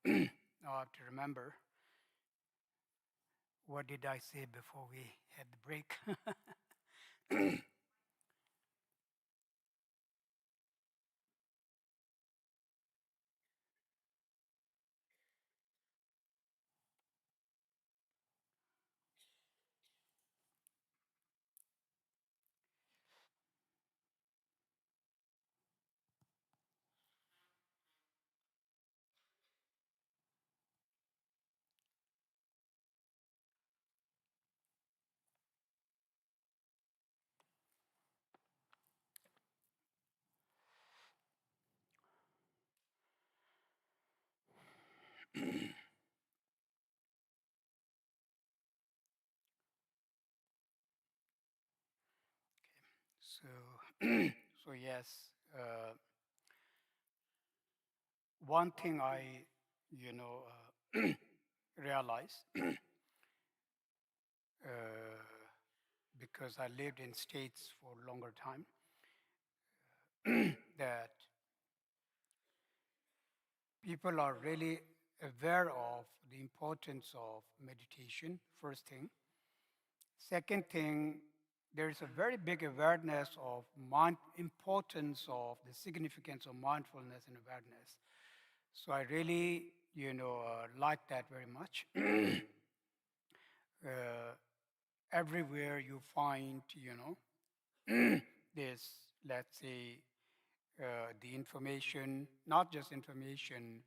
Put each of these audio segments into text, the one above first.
Now I have to remember what did I say before we had the break. So, so yes, one thing I, you know, realized uh, because I lived in states for a longer time that people are really aware of the importance of meditation. First thing. Second thing, there is a very big awareness of importance of the significance of mindfulness and awareness. So I really, like that very much. uh, Everywhere you find, this, let's say, the information, not just information,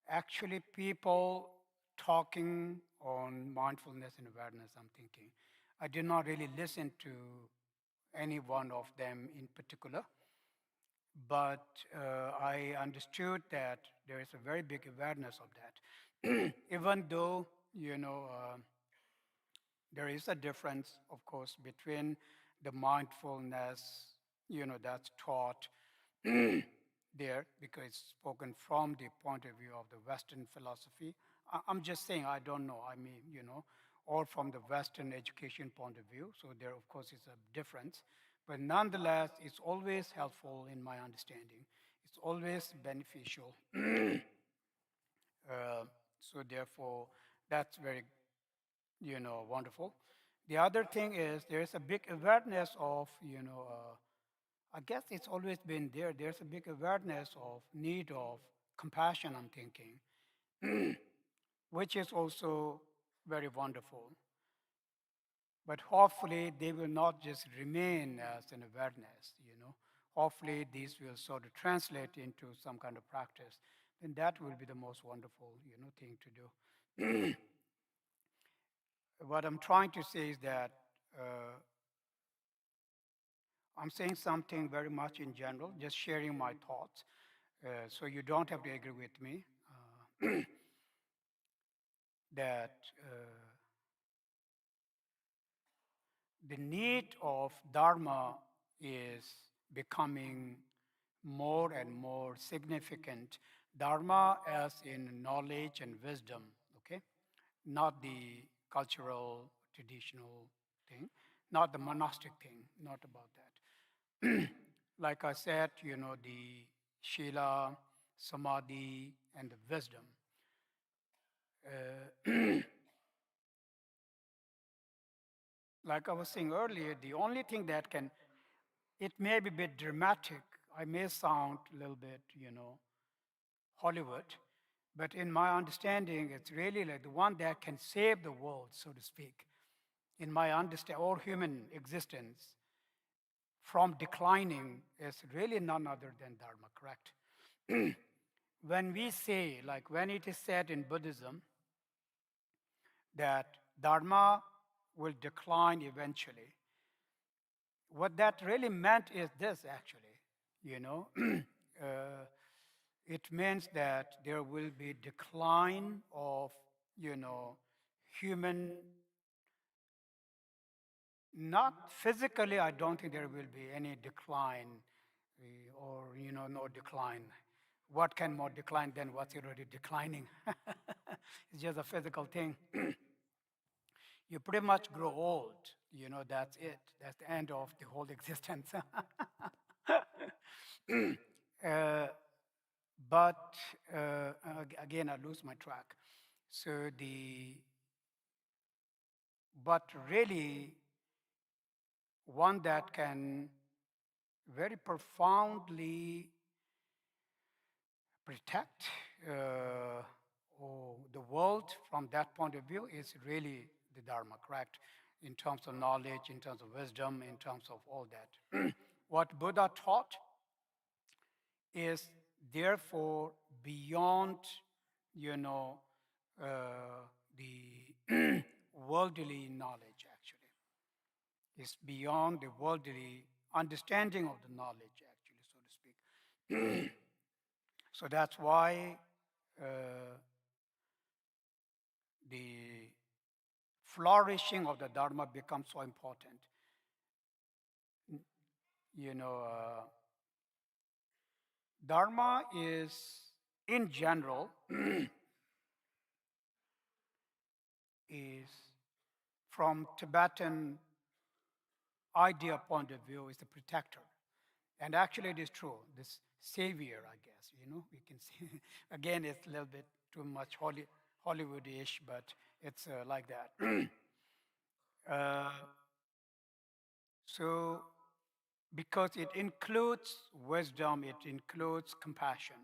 actually people talking on mindfulness and awareness, I'm thinking. I did not really listen to any one of them in particular, but I understood that there is a very big awareness of that. Even though, there is a difference, of course, between the mindfulness, that's taught there because it's spoken from the point of view of the Western philosophy. I'm just saying, I don't know. I mean, or from the Western education point of view. So there, of course, is a difference. But nonetheless, it's always helpful in my understanding. It's always beneficial. So therefore, that's very, wonderful. The other thing is there is a big awareness of, I guess it's always been there. There's a big awareness of need of compassion, I'm thinking, which is also very wonderful. But hopefully they will not just remain as an awareness, Hopefully these will sort of translate into some kind of practice. Then that will be the most wonderful, thing to do. What I'm trying to say is that I'm saying something very much in general, just sharing my thoughts. So you don't have to agree with me that the need of Dharma is becoming more and more significant. Dharma as in knowledge and wisdom, okay? Not the cultural, traditional thing, not the monastic thing, not about that. Like I said, the Shila, Samadhi, and the wisdom. Like I was saying earlier, the only thing that can, it may be a bit dramatic. I may sound a little bit, Hollywood, but in my understanding, it's really like the one that can save the world, so to speak. In my understanding, all human existence from declining is really none other than Dharma, correct? When we say, like when it is said in Buddhism, that Dharma will decline eventually, what that really meant is this actually, uh, it means that there will be decline of, human, not physically, I don't think there will be any decline or, no decline. What can more decline than what's already declining? It's just a physical thing. You pretty much grow old, that's it. That's the end of the whole existence. uh, But again, I lose my track. So but really, one that can very profoundly protect the world from that point of view is really the Dharma, correct? In terms of knowledge, in terms of wisdom, in terms of all that. What Buddha taught is therefore beyond, you know, the worldly knowledge, actually. It's beyond the worldly understanding of the knowledge, actually, so to speak. So that's why uh, the flourishing of the Dharma becomes so important. You know, Dharma is, in general, is from Tibetan idea point of view, is the protector. And actually, it is true. This savior, I guess, we can see. Again, it's a little bit too much Hollywood-ish, but it's like that. uh, so, because it includes wisdom, it includes compassion.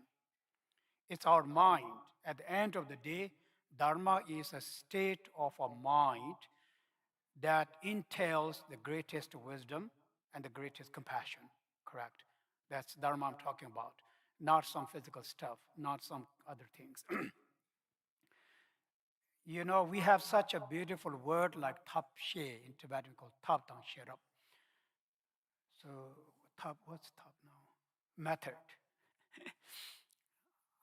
It's our mind. At the end of the day, Dharma is a state of a mind that entails the greatest wisdom and the greatest compassion, correct? That's Dharma I'm talking about, not some physical stuff, not some other things. We have such a beautiful word like tapshe in Tibetan called taptang sherab. So, what's tap now? Method.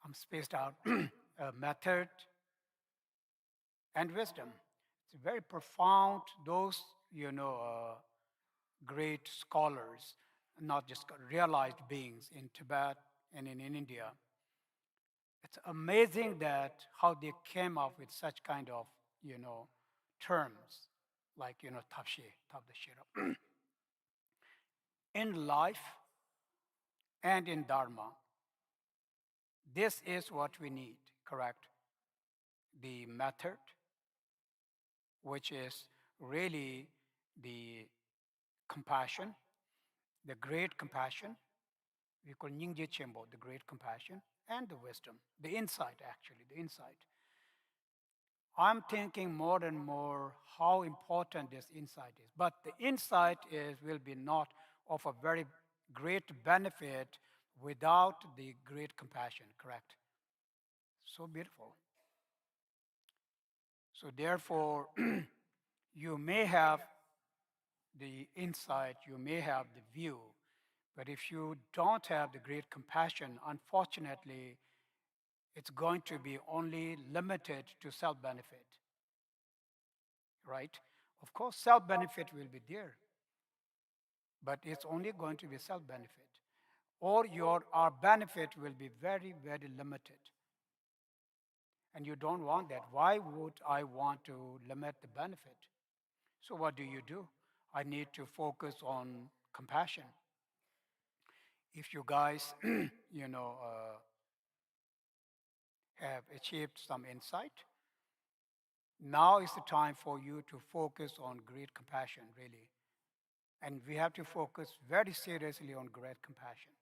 I'm spaced out. Method and wisdom. It's very profound. Those, great scholars, not just realized beings in Tibet and in India. It's amazing that how they came up with such kind of, terms like, tapshe, tap the shirap. In life and in Dharma, this is what we need, correct? The method, which is really the compassion, the great compassion. We call Nyingje Chenpo, the great compassion, and the wisdom, the insight, actually, the insight. I'm thinking more and more how important this insight is. But the insight will be not of a very great benefit without the great compassion, correct? So beautiful. So therefore, you may have the insight, you may have the view, but if you don't have the great compassion, unfortunately, it's going to be only limited to self benefit, right? Of course, self benefit will be there, but it's only going to be self benefit. Or our benefit will be very, very limited. And you don't want that. Why would I want to limit the benefit? So, what do? I need to focus on compassion. If you guys, have achieved some insight, now is the time for you to focus on great compassion, really. And we have to focus very seriously on great compassion.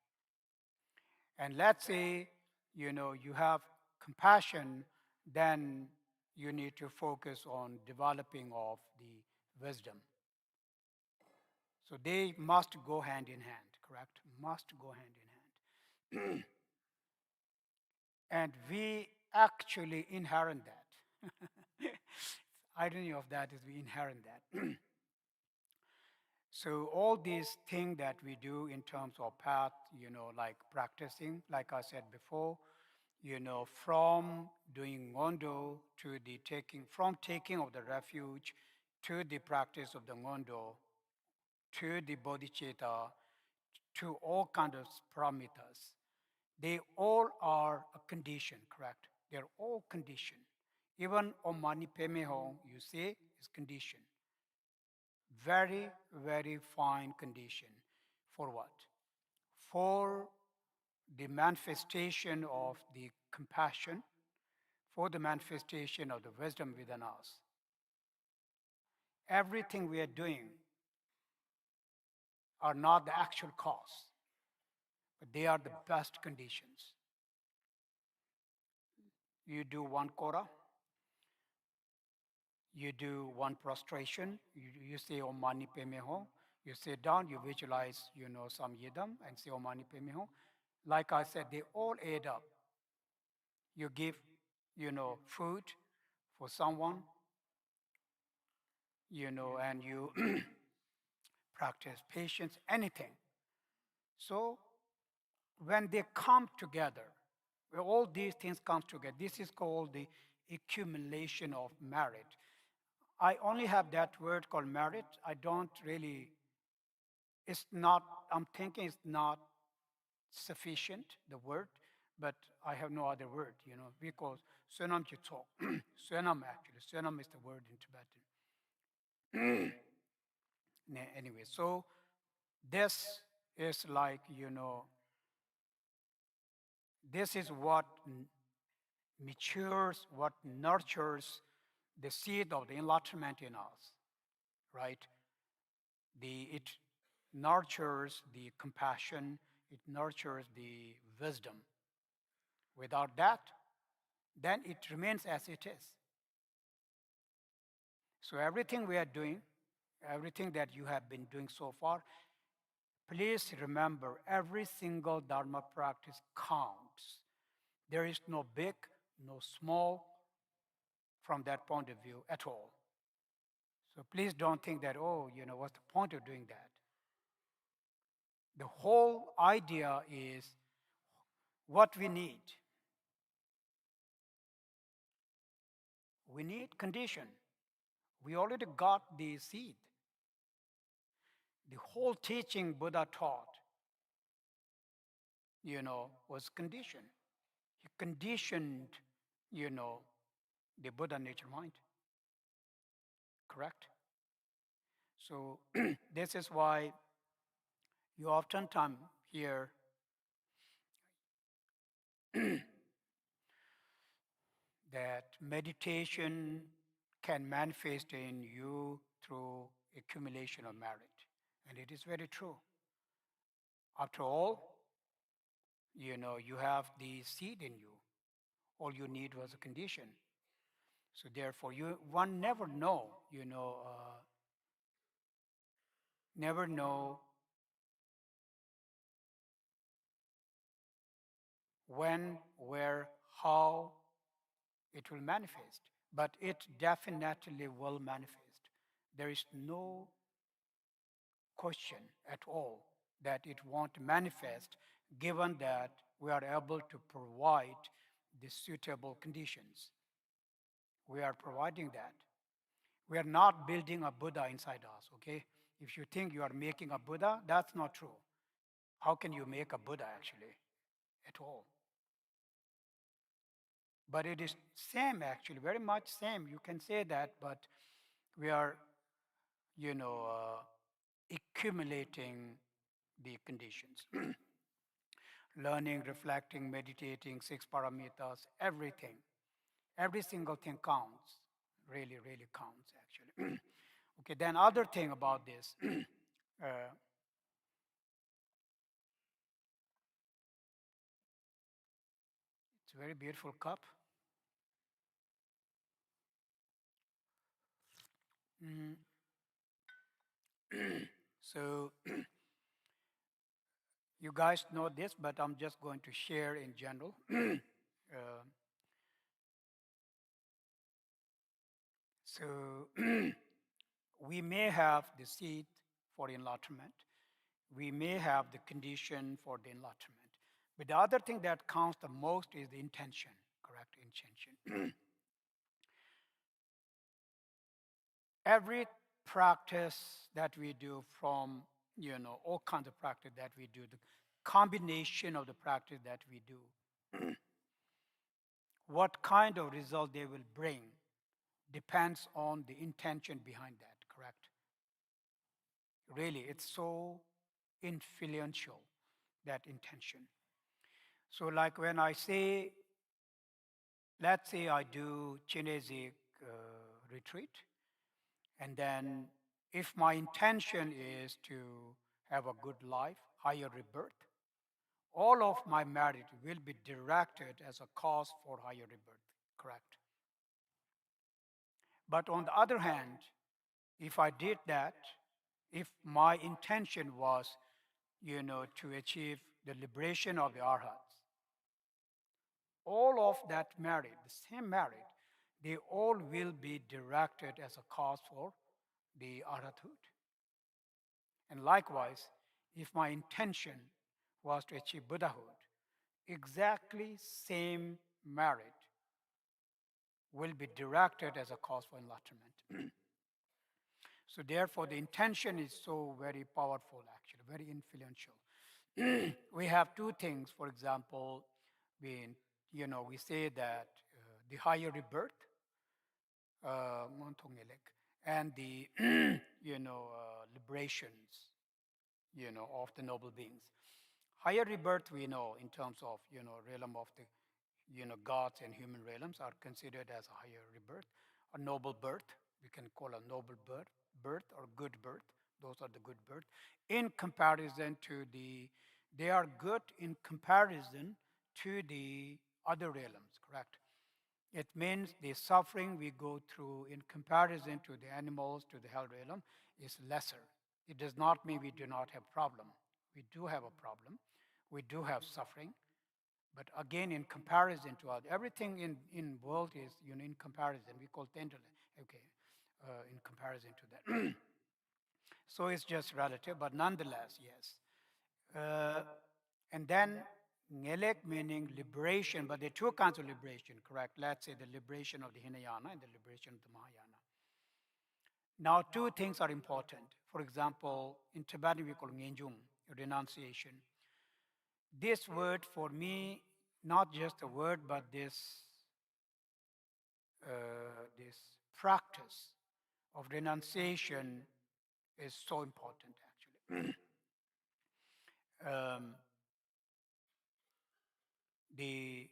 And let's say, you have compassion, then you need to focus on developing of the wisdom. So they must go hand in hand, correct? Must go hand in hand. And we actually inherit that. Irony of that is we inherit that. So all these things that we do in terms of path, like practicing, like I said before, from doing ngondo to the taking of the refuge to the practice of the ngondo to the bodhicitta to all kinds of paramitas. They all are a condition, correct? They're all condition. Even Om Mani Padme Hum, you say, is condition. Very, very fine condition. For what? For the manifestation of the compassion, for the manifestation of the wisdom within us. Everything we are doing are not the actual cause, but they are the best conditions. You do one kora, you do one prostration, you say Om Mani Padme Hum, you sit down, you visualize, some yidam and say Om Mani Padme Hum. Like I said, they all add up. You give, food for someone, and you practice patience, anything. So when they come together, where all these things come together, this is called the accumulation of merit. I only have that word called merit. I don't really, it's not, I'm thinking it's not sufficient, the word, but I have no other word, because sunam chito, sunam actually, sunam is the word in Tibetan. Anyway, so this is like, this is what matures, what nurtures the seed of the enlightenment in us, right? It nurtures the compassion, it nurtures the wisdom. Without that, then it remains as it is. So everything we are doing, everything that you have been doing so far, please remember every single Dharma practice counts. There is no big, no small from that point of view at all. So please don't think that, what's the point of doing that? The whole idea is what we need. We need condition. We already got the seed. The whole teaching Buddha taught, was condition. He conditioned, the Buddha nature mind. Correct? So this is why you oftentimes hear that meditation can manifest in you through accumulation of merit. And it is very true. After all, you have the seed in you. All you need was a condition. So therefore, one never know when, where, how it will manifest. But it definitely will manifest. There is no question at all that it won't manifest, given that we are able to provide the suitable conditions. We are providing that. We are not building a Buddha inside us, okay? If you think you are making a Buddha, that's not true. How can you make a Buddha actually at all? But it is same actually, very much same. You can say that, but we are, accumulating the conditions. Learning, reflecting, meditating, 6 paramitas, everything. Every single thing counts. Really, really counts actually. Okay, then other thing about this. It's a very beautiful cup. Mm. So you guys know this, but I'm just going to share in general. So we may have the seed for enlightenment. We may have the condition for the enlightenment. But the other thing that counts the most is the intention, correct? Intention. Every practice that we do from, all kinds of practice that we do, the combination of the practice that we do, what kind of result they will bring depends on the intention behind that, correct? Really, it's so influential, that intention. So, like when I say, let's say I do Chinesic retreat, and then if my intention is to have a good life, higher rebirth, all of my merit will be directed as a cause for higher rebirth, correct? But on the other hand, if I did that, if my intention was, to achieve the liberation of the arhats, all of that merit, the same merit, they all will be directed as a cause for the arhathood. And likewise, if my intention was to achieve Buddhahood, exactly same merit will be directed as a cause for enlightenment. So therefore, the intention is so very powerful, actually, very influential. We have two things, for example, we say that the higher rebirth, and the, liberations, of the noble beings. Higher rebirth, we know, in terms of, realm of the, gods and human realms are considered as a higher rebirth, a noble birth. We can call a noble birth or good birth. Those are the good birth. In comparison to they are good in comparison to the other realms, correct? It means the suffering we go through in comparison to the animals, to the hell realm, is lesser. It does not mean we do not have problem. We do have a problem. We do have suffering. But again, in comparison to other, everything in world is, in comparison. We call tenderly, okay, in comparison to that. So it's just relative, but nonetheless, yes. And then ngelek meaning liberation, but there are two kinds of liberation, correct? Let's say the liberation of the Hinayana and the liberation of the Mahayana. Now, two things are important. For example, in Tibetan we call ngenjung, renunciation. This word for me, not just a word, but this practice of renunciation is so important, actually. um, the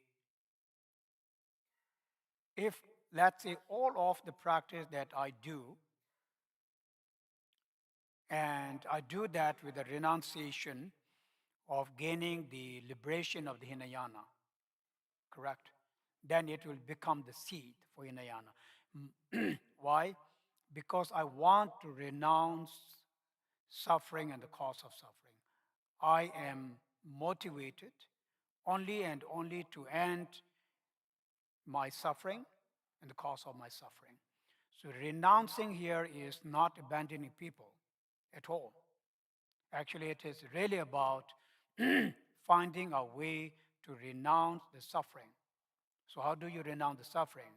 if let's say all of the practice that I do, and I do that with the renunciation of gaining the liberation of the Hinayana, correct? Then it will become the seed for Hinayana. Why? Because I want to renounce suffering and the cause of suffering. I am motivated only and only to end my suffering and the cause of my suffering. So renouncing here is not abandoning people at all. Actually, it is really about finding a way to renounce the suffering. So how do you renounce the suffering?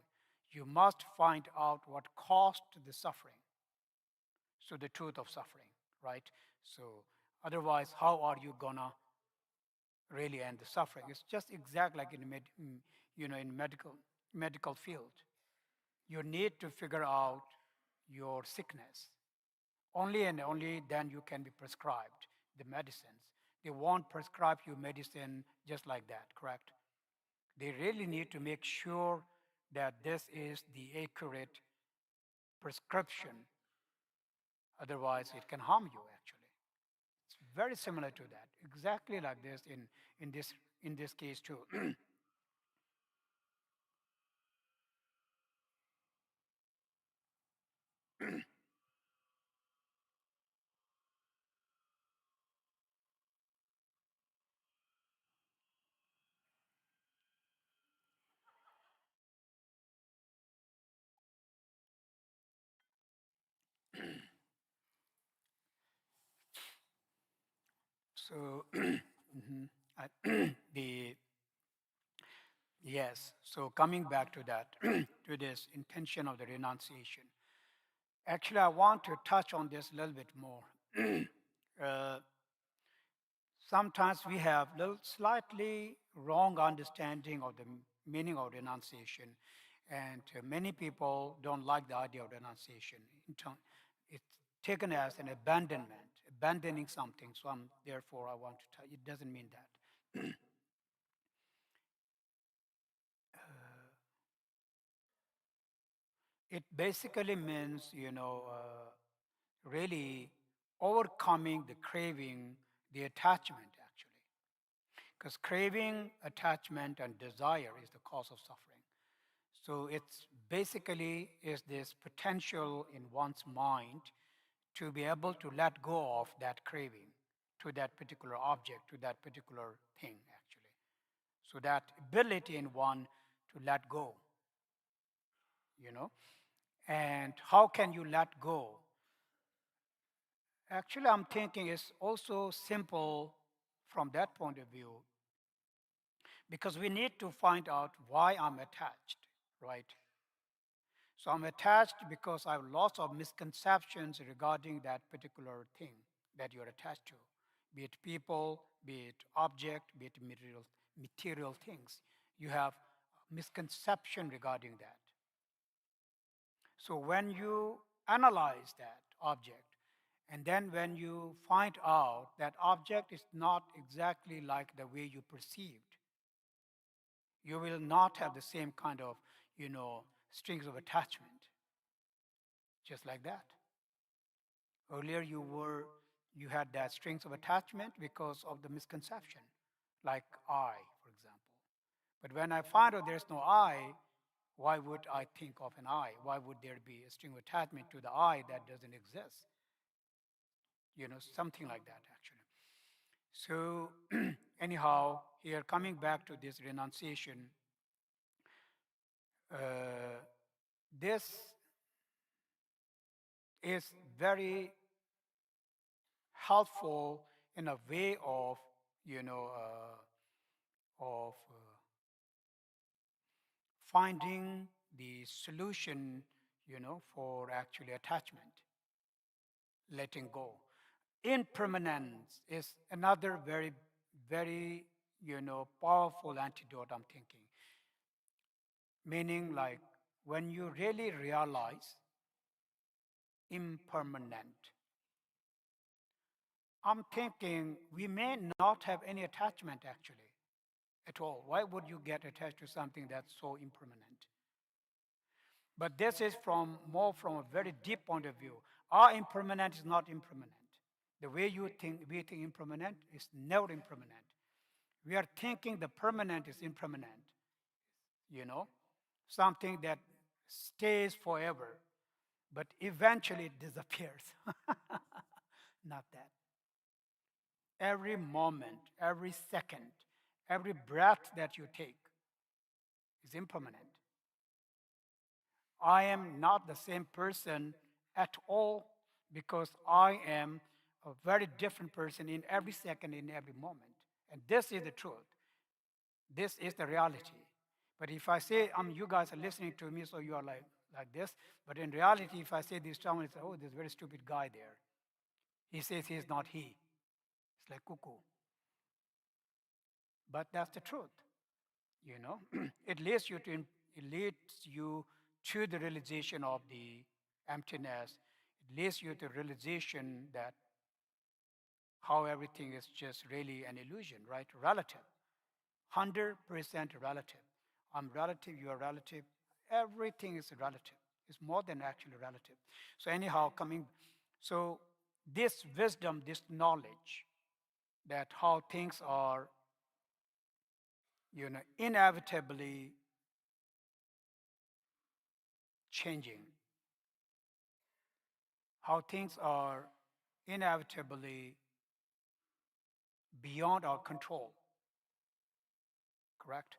You must find out what caused the suffering. So the truth of suffering, right? So otherwise, how are you gonna really end the suffering? It's just exact like in medical field. You need to figure out your sickness. Only and only then you can be prescribed the medicines. They won't prescribe you medicine just like that, correct? They really need to make sure that this is the accurate prescription. Otherwise, it can harm you actually. It's very similar to that. Exactly like this in this case too. So the yes. So coming back to that, to this intention of the renunciation. Actually, I want to touch on this a little bit more. uh, Sometimes we have little slightly wrong understanding of the meaning of renunciation, and many people don't like the idea of renunciation. It's taken as an abandonment, abandoning something. So therefore, I want to tell you, it doesn't mean that. It basically means, really overcoming the craving, the attachment actually. Because craving, attachment, and desire is the cause of suffering. So it's basically is this potential in one's mind to be able to let go of that craving to that particular object, to that particular thing actually. So that ability in one to let go, you know. And how can you let go? Actually, I'm thinking it's also simple from that point of view because we need to find out why I'm attached, right? So I'm attached because I have lots of misconceptions regarding that particular thing that you're attached to, be it people, be it object, be it material things. You have misconception regarding that. So when you analyze that object, and then when you find out that object is not exactly like the way you perceived, you will not have the same kind of, strings of attachment, just like that. Earlier you had that strings of attachment because of the misconception, like I, for example. But when I find out there's no I, why would I think of an I? Why would there be a string of attachment to the I that doesn't exist? Something like that actually. So anyhow, here coming back to this renunciation, uh, this is very helpful in a way of, you know, of finding the solution, for actually attachment, letting go. Impermanence is another very, very, powerful antidote, I'm thinking. Meaning, like, when you really realize impermanent, I'm thinking we may not have any attachment actually at all. Why would you get attached to something that's so impermanent? But this is more from a very deep point of view. Our impermanent is not impermanent. The way we think impermanent is never impermanent. We are thinking the permanent is impermanent, you know, something that stays forever, but eventually it disappears. Not that. Every moment, every second, every breath that you take is impermanent. I am not the same person at all because I am a very different person in every second, in every moment. And this is the truth. This is the reality. But if I say, you guys are listening to me, so you are like this. But in reality, if I say this, someone says, oh, this very stupid guy there. He says he's not he. It's like cuckoo. But that's the truth. It leads you to the realization of the emptiness. It leads you to realization that how everything is just really an illusion, right? Relative. 100% relative. I'm relative, you are relative. Everything is relative. It's more than actually relative. So anyhow, so this wisdom, this knowledge that how things are, inevitably changing, how things are inevitably beyond our control, correct?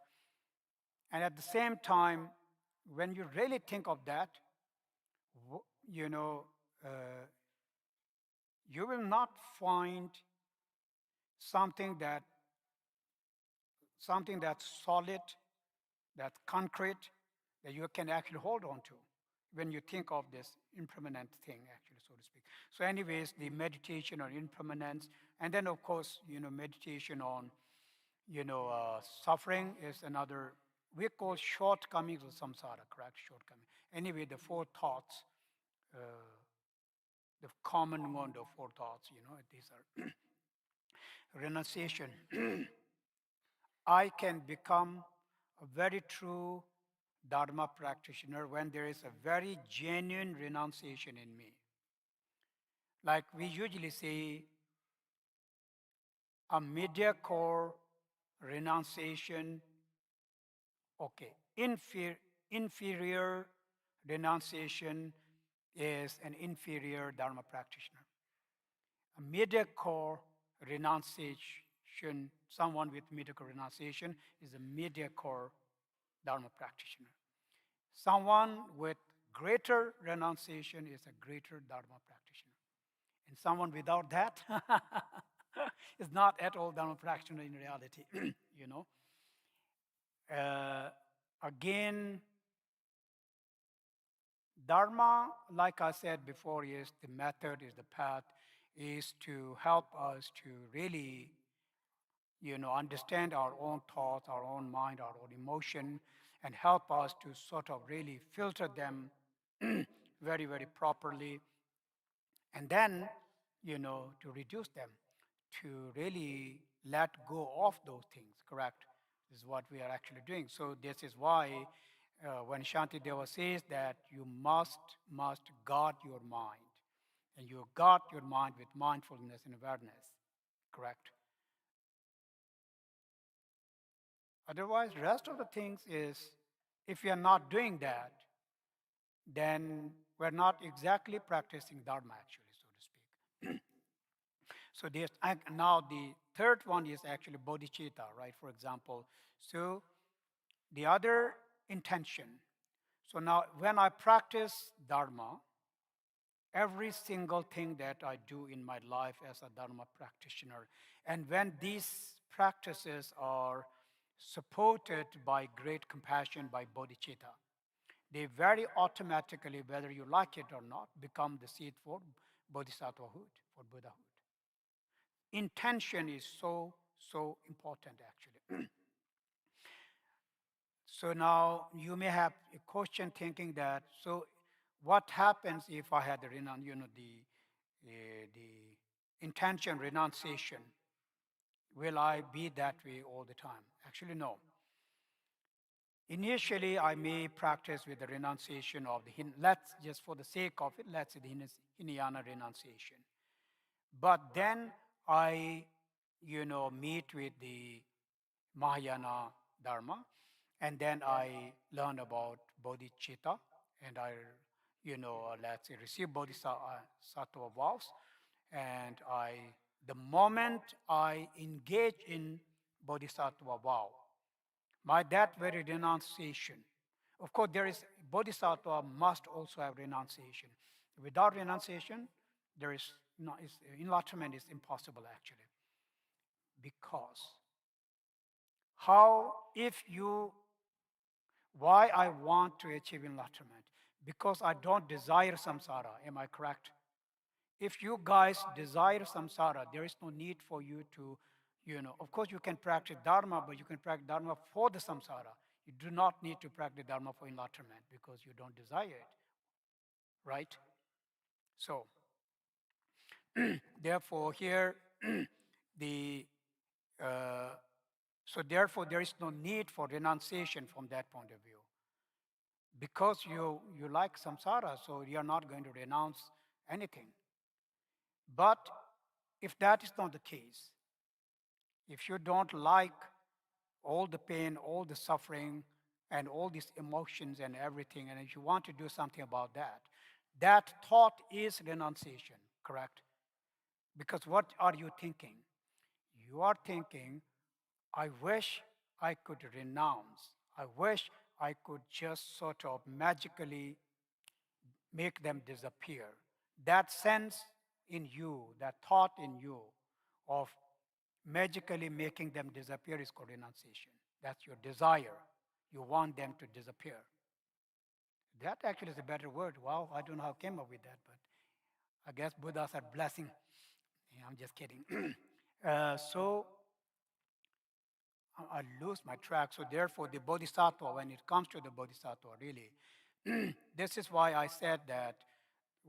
And at the same time, when you really think of that, you know, uh, you will not find something that something that's solid, that's concrete, that you can actually hold on to when you think of this impermanent thing, actually, so to speak. So, anyways, the meditation on impermanence, and then of course, meditation on, suffering is another. We call shortcomings of samsara, correct? Shortcoming. Anyway, the four thoughts, uh, the common one, the four thoughts, these are renunciation. I can become a very true Dharma practitioner when there is a very genuine renunciation in me. Like we usually say, a mediocre renunciation, okay, inferior renunciation is an inferior Dharma practitioner. A mediocre renunciation, someone with mediocre renunciation is a mediocre Dharma practitioner. Someone with greater renunciation is a greater Dharma practitioner. And someone without that is not at all Dharma practitioner in reality, you know. Uh, Again, Dharma, like I said before, is the method, is the path, is to help us to really, understand our own thoughts, our own mind, our own emotion, and help us to sort of really filter them very, very properly, and then, to reduce them, to really let go of those things, correct? This is what we are actually doing. So this is why when Shantideva says that you must guard your mind, and you guard your mind with mindfulness and awareness, correct? Otherwise, rest of the things is, if we are not doing that, then we're not exactly practicing Dharma, actually, so to speak. So there's, and now the third one is actually bodhicitta, right? For example, so the other intention. So now when I practice Dharma, every single thing that I do in my life as a Dharma practitioner, and when these practices are supported by great compassion, by bodhicitta, they very automatically, whether you like it or not, become the seed for bodhisattvahood, for Buddhahood. Intention is so important, actually. So now you may have a question thinking that, so what happens if I had the the intention renunciation? Will I be that way all the time? Actually, no. Initially, I may practice with the renunciation of let's just for the sake of it, let's say the Hinayana renunciation. But then I, meet with the Mahayana Dharma, and then I learn about bodhicitta, and I, let's say, receive bodhisattva vows, and the moment I engage in bodhisattva vow, by that very renunciation, of course, there is bodhisattva must also have renunciation. Without renunciation, there is no, enlightenment is impossible actually. Because how, if you, why I want to achieve enlightenment? Because I don't desire samsara. Am I correct? If you guys desire samsara, there is no need for you to, of course you can practice Dharma, but you can practice Dharma for the samsara. You do not need to practice Dharma for enlightenment because you don't desire it, right? So, therefore, here, the uh, so therefore there is no need for renunciation from that point of view. Because you like samsara, so you're not going to renounce anything. But if that is not the case, if you don't like all the pain, all the suffering, and all these emotions and everything, and if you want to do something about that, that thought is renunciation, correct? Because what are you thinking? You are thinking, I wish I could renounce. I wish I could just sort of magically make them disappear. That sense in you, that thought in you of magically making them disappear is called renunciation. That's your desire. You want them to disappear. That actually is a better word. Wow, I don't know how I came up with that, but I guess Buddhas are blessing. Yeah, I'm just kidding. So I lose my track. So therefore, the bodhisattva, when it comes to the bodhisattva, really, this is why I said that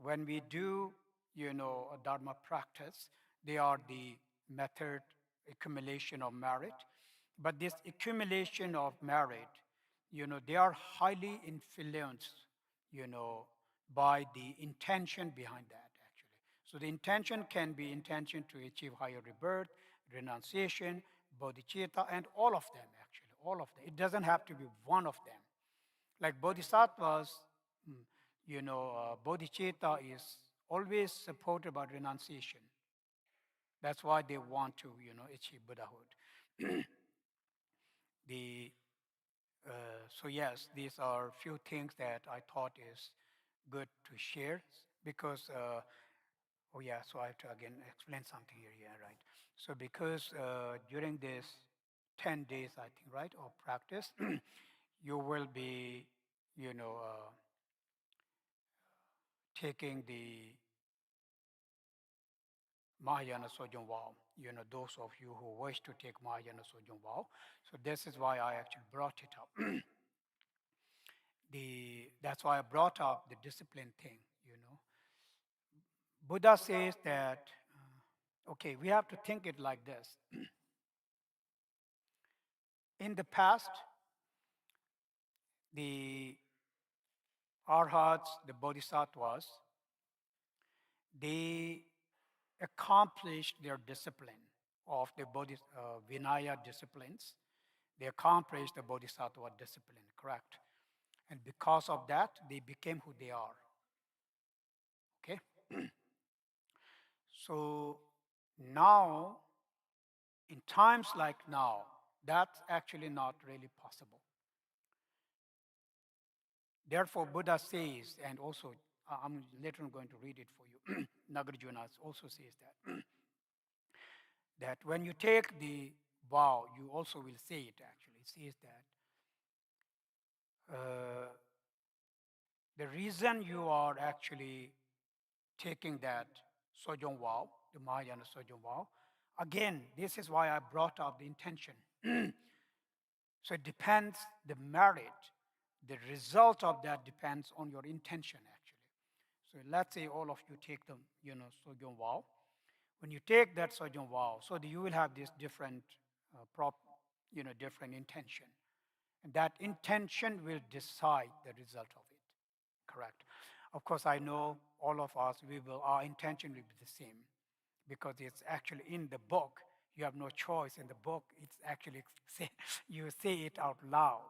when we do, a Dharma practice, they are the method accumulation of merit. But this accumulation of merit they are highly influenced, by the intention behind that, actually. So the intention can be intention to achieve higher rebirth, renunciation, bodhicitta, and all of them, actually, all of them. It doesn't have to be one of them. Like bodhisattvas, bodhicitta is always supported by renunciation. That's why they want to, achieve Buddhahood. the so yes, these are few things that I thought is good to share because oh yeah, so I have to again explain something here. Yeah, right. So because during this 10 days, I think, right, of practice, you will be, taking the Mahayana Sojong vow. Those of you who wish to take Mahayana Sojong vow. So this is why I actually brought it up. That's why I brought up the discipline thing. Buddha says that, okay, we have to think it like this. In the past, the arhats, the bodhisattvas, they accomplished their discipline of the Vinaya disciplines. They accomplished the bodhisattva discipline, correct? And because of that, they became who they are. Okay? So now, in times like now, that's actually not really possible. Therefore, Buddha says, and also I'm later on going to read it for you, Nagarjuna also says that, that when you take the vow, you also will say it actually. It says that the reason you are actually taking that Sojong vow, the Mahayana Sojong vow, again, this is why I brought up the intention. So it depends, the merit, the result of that depends on your intention actually. So let's say all of you take the, Sojong vow. When you take that Sojong vow, so you will have this different different intention. And that intention will decide the result of it. Correct. Of course, I know all of us, our intention will be the same because it's actually in the book. You have no choice in the book. It's actually, you say it out loud.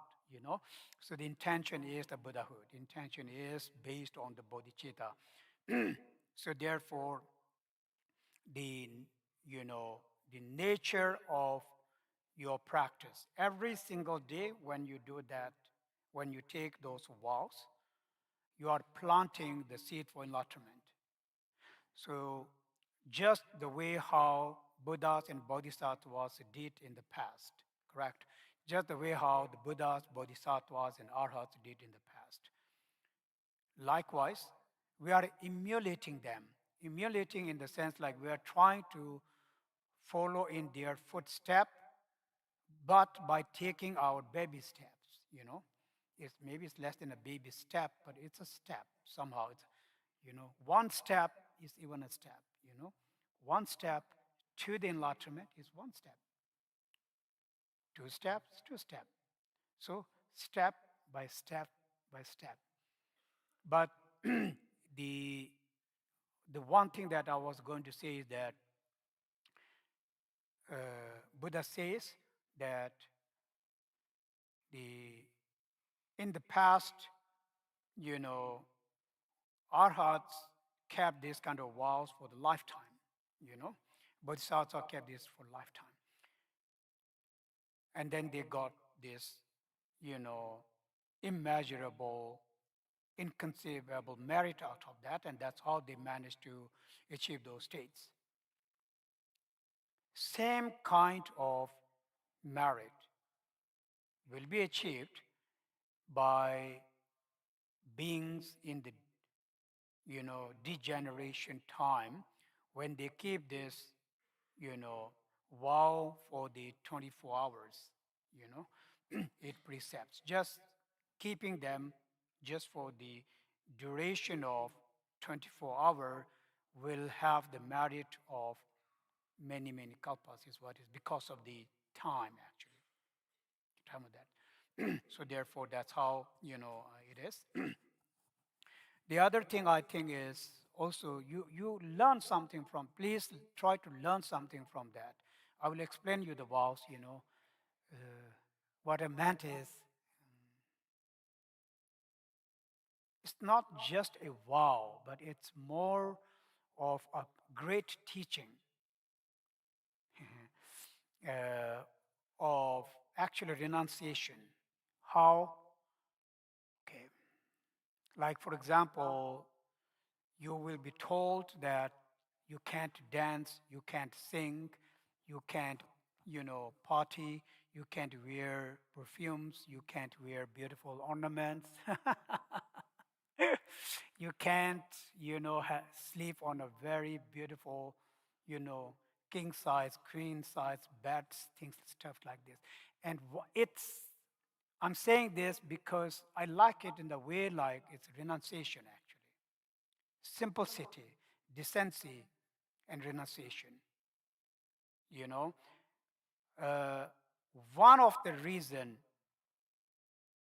So the intention is the Buddhahood. Intention is based on the bodhicitta. So therefore, the, the nature of your practice. Every single day when you do that, when you take those vows, you are planting the seed for enlightenment. So just the way how Buddhas and Bodhisattvas did in the past, correct? Just the way how the Buddhas, Bodhisattvas, and Arhats did in the past. Likewise, we are emulating them. Emulating in the sense like we are trying to follow in their footstep, but by taking our baby steps. It's less than a baby step, but it's a step somehow. One step is even a step. One step to the enlightenment is one step. Two steps, two steps. So step by step by step. But the one thing that I was going to say is that Buddha says that in the past, arhats kept this kind of vows for the lifetime. Bodhisattvas kept this for lifetime. And then they got this, immeasurable, inconceivable merit out of that, and that's how they managed to achieve those states. Same kind of merit will be achieved by beings in the degeneration time when they keep this vow for the 24 hours, 8 precepts, just keeping them just for the duration of 24 hours will have the merit of many kalpas is what is because of the time actually, time of that. So therefore, that's how it is. The other thing I think is also you learn something from. Please try to learn something from that. I will explain you the vows. Uh, what I meant is, it's not just a vow, but it's more of a great teaching uh, of actual renunciation. How? Okay. Like, for example, you will be told that you can't dance, you can't sing, you can't, party, you can't wear perfumes, you can't wear beautiful ornaments. You can't, sleep on a very beautiful, you know, king size, queen size beds, things, stuff like this. And I'm saying this because I like it in the way like it's renunciation actually. Simplicity, decency, and renunciation. You know, uh, one of the reason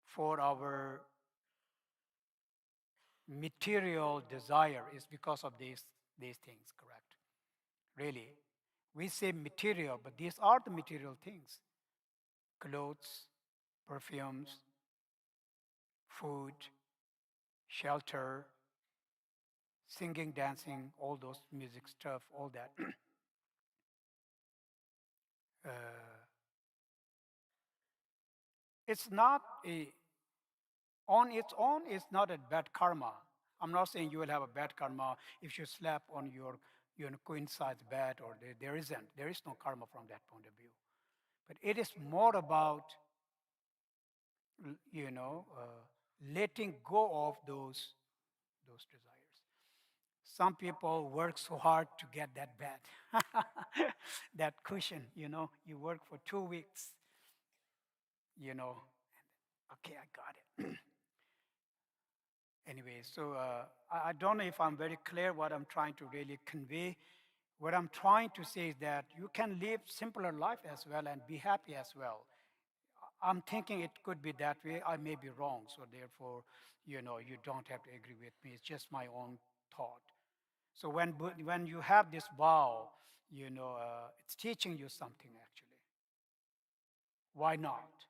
for our material desire is because of these things, correct? Really. We say material, but these are the material things: clothes, perfumes, food, shelter, singing, dancing, all those music stuff, all that. uh, it's not a, on its own, it's not a bad karma. I'm not saying you will have a bad karma if you slap on your queen size bed, or there isn't. There is no karma from that point of view. But it is more about, letting go of those desires. Some people work so hard to get that bed, that cushion. You work for 2 weeks. Okay, I got it. Anyway, so I don't know if I'm very clear what I'm trying to really convey. What I'm trying to say is that you can live simpler life as well and be happy as well. I'm thinking it could be that way. I may be wrong, so therefore, you don't have to agree with me. It's just my own thought. So when you have this vow, it's teaching you something actually. Why not?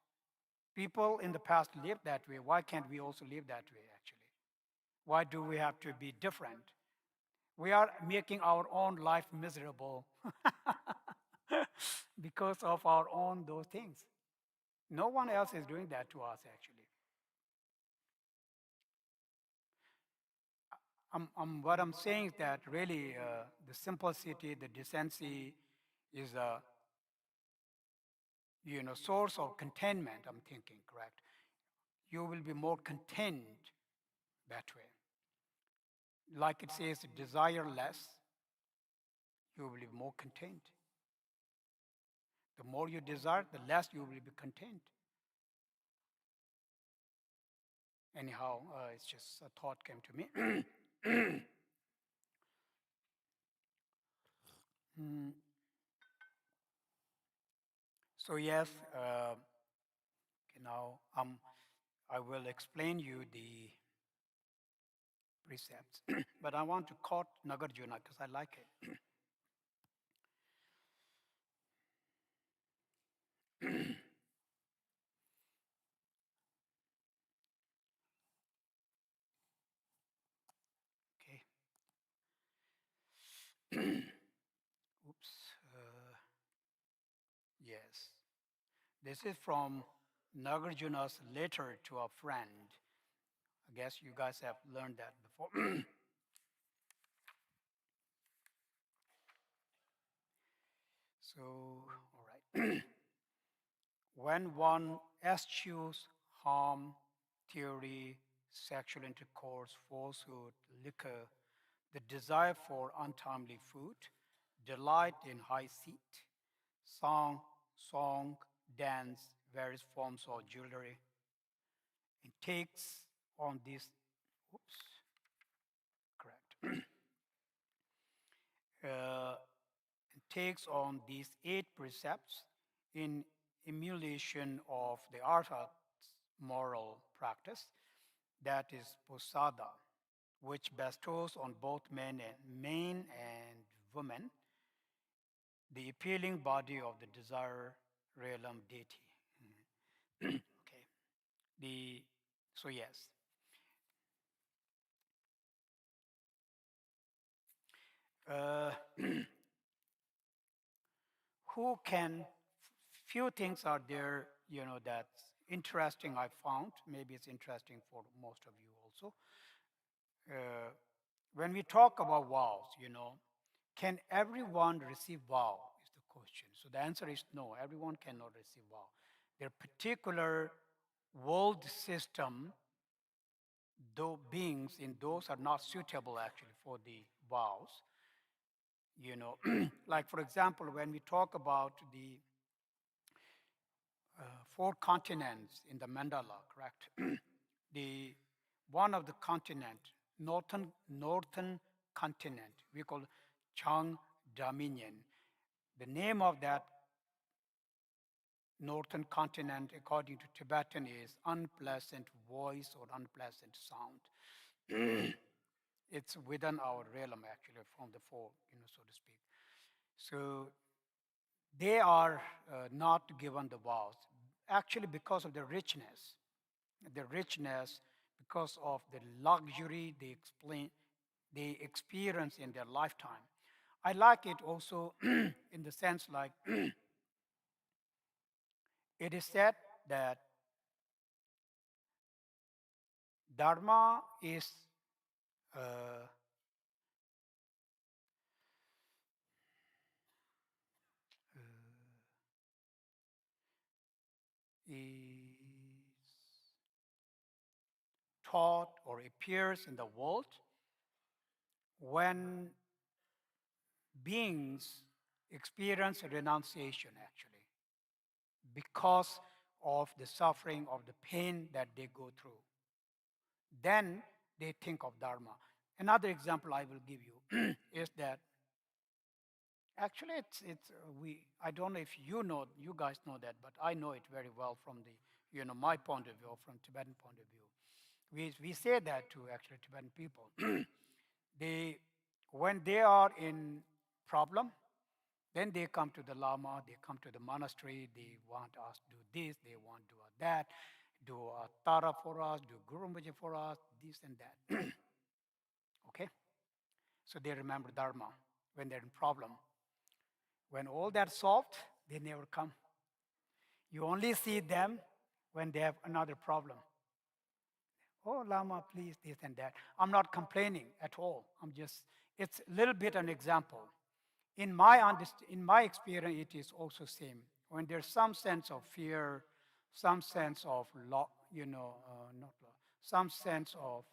People in the past lived that way. Why can't we also live that way actually? Why do we have to be different? We are making our own life miserable because of our own those things. No one else is doing that to us actually. What I'm saying is that really the simplicity, the decency is a source of contentment. I'm thinking, correct? You will be more content that way. Like it says, desire less, you will be more content. The more you desire, the less you will be content. Anyhow, it's just a thought came to me. Mm. So yes, okay, now I will explain you the precepts, but I want to quote Nagarjuna because I like it. Okay. Oops. Yes. This is from Nagarjuna's letter to a friend. I guess you guys have learned that before. So, all right. When one eschews harm, theory, sexual intercourse, falsehood, liquor, the desire for untimely food, delight in high seat, song, dance, various forms of jewelry, and takes on these, oops, correct, uh, takes on these 8 precepts in emulation of the arhats moral practice, that is posada, which bestows on both men and women the appealing body of the desire realm deity. Okay. The so yes. Uh, who can few things are there, that's interesting I found. Maybe it's interesting for most of you also. Uh, when we talk about vows, can everyone receive vow is the question. So the answer is no, everyone cannot receive vow. There are particular world system, though beings in those are not suitable actually for the vows. Like for example, when we talk about the four continents in the mandala, correct? The one of the continent, northern continent, we call Chang Dominion. The name of that northern continent, according to Tibetan, is unpleasant voice or unpleasant sound. It's within our realm, actually, from the four, so to speak. So they are not given the vows, actually, because of the richness. The richness, because of the luxury they experience in their lifetime. I like it also in the sense like it is said that Dharma uh, is taught or appears in the world when beings experience renunciation, actually, because of the suffering, of the pain that they go through. Then they think of Dharma. Another example I will give you is that actually I don't know if you guys know that, but I know it very well from the my point of view, from Tibetan point of view. We say that to actually Tibetan people. They when they are in problem, then they come to the Lama, they come to the monastery, they want us to do this, they want to do that, do a Tara for us, do Guru Maja for us, this and that. Okay? So they remember Dharma when they're in problem. When all that's solved, they never come. You only see them when they have another problem. Oh, Lama, please, this and that. I'm not complaining at all. It's a little bit an example. In my experience, it is also same. When there's some sense of fear, some sense of law, not law, some sense of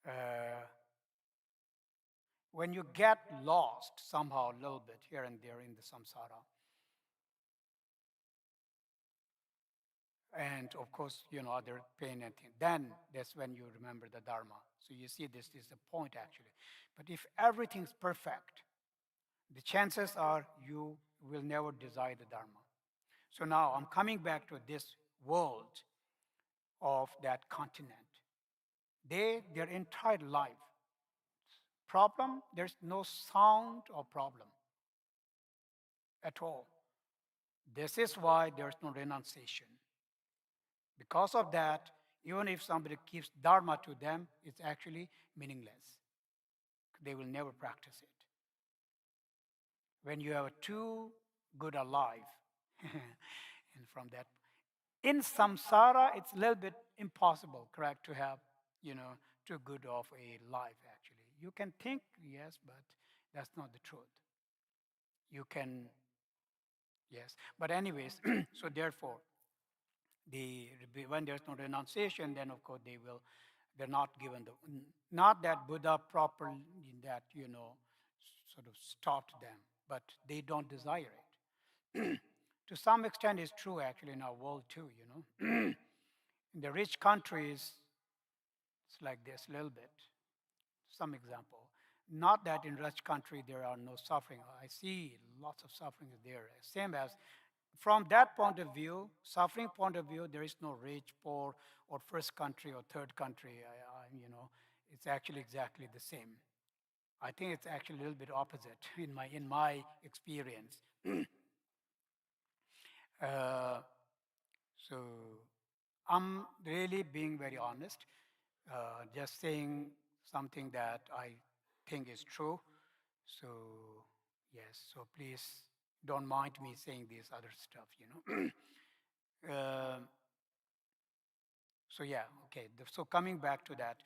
uh, when you get lost somehow a little bit here and there in the samsara, and of course, other pain and things, then that's when you remember the Dharma. So you see, this is the point actually. But if everything's perfect, the chances are you will never desire the Dharma. So now I'm coming back to this world of that continent. Their entire life, problem, there's no sound of problem at all. This is why there's no renunciation. Because of that, even if somebody keeps Dharma to them, it's actually meaningless. They will never practice it. When you have too good a life, and from that, in samsara, it's a little bit impossible, correct, to have, too good of a life, actually. You can think, yes, but that's not the truth. You can, yes. But anyways, so therefore, when there's no renunciation, then of course they're not given not that Buddha properly that, sort of stopped them, but they don't desire it. To some extent, it's true actually in our world too, In the rich countries, it's like this a little bit. Some example. Not that in rich country there are no suffering. I see lots of suffering there. Same as from that point of view, suffering point of view, there is no rich, poor, or first country or third country. It's actually exactly the same. I think it's actually a little bit opposite in my experience. Uh, so I'm really being very honest, just saying something that I think is true. So yes, so please don't mind me saying this other stuff. Um so yeah, okay. So coming back to that,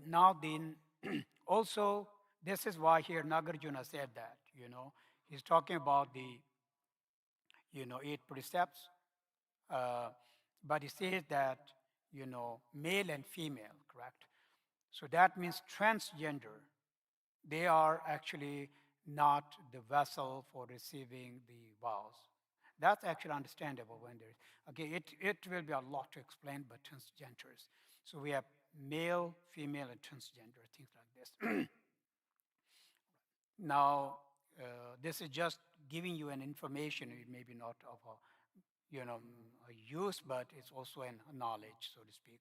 now then, also this is why here Nagarjuna said that. He's talking about the 8 precepts, uh, but he says that male and female, correct? So that means transgender. They are actually not the vessel for receiving the vows. That's actually understandable when there's, okay, it will be a lot to explain, but transgenders. So we have male, female, and transgender, things like this. Now, this is just giving you an information, it may be not of a use, but it's also a knowledge, so to speak.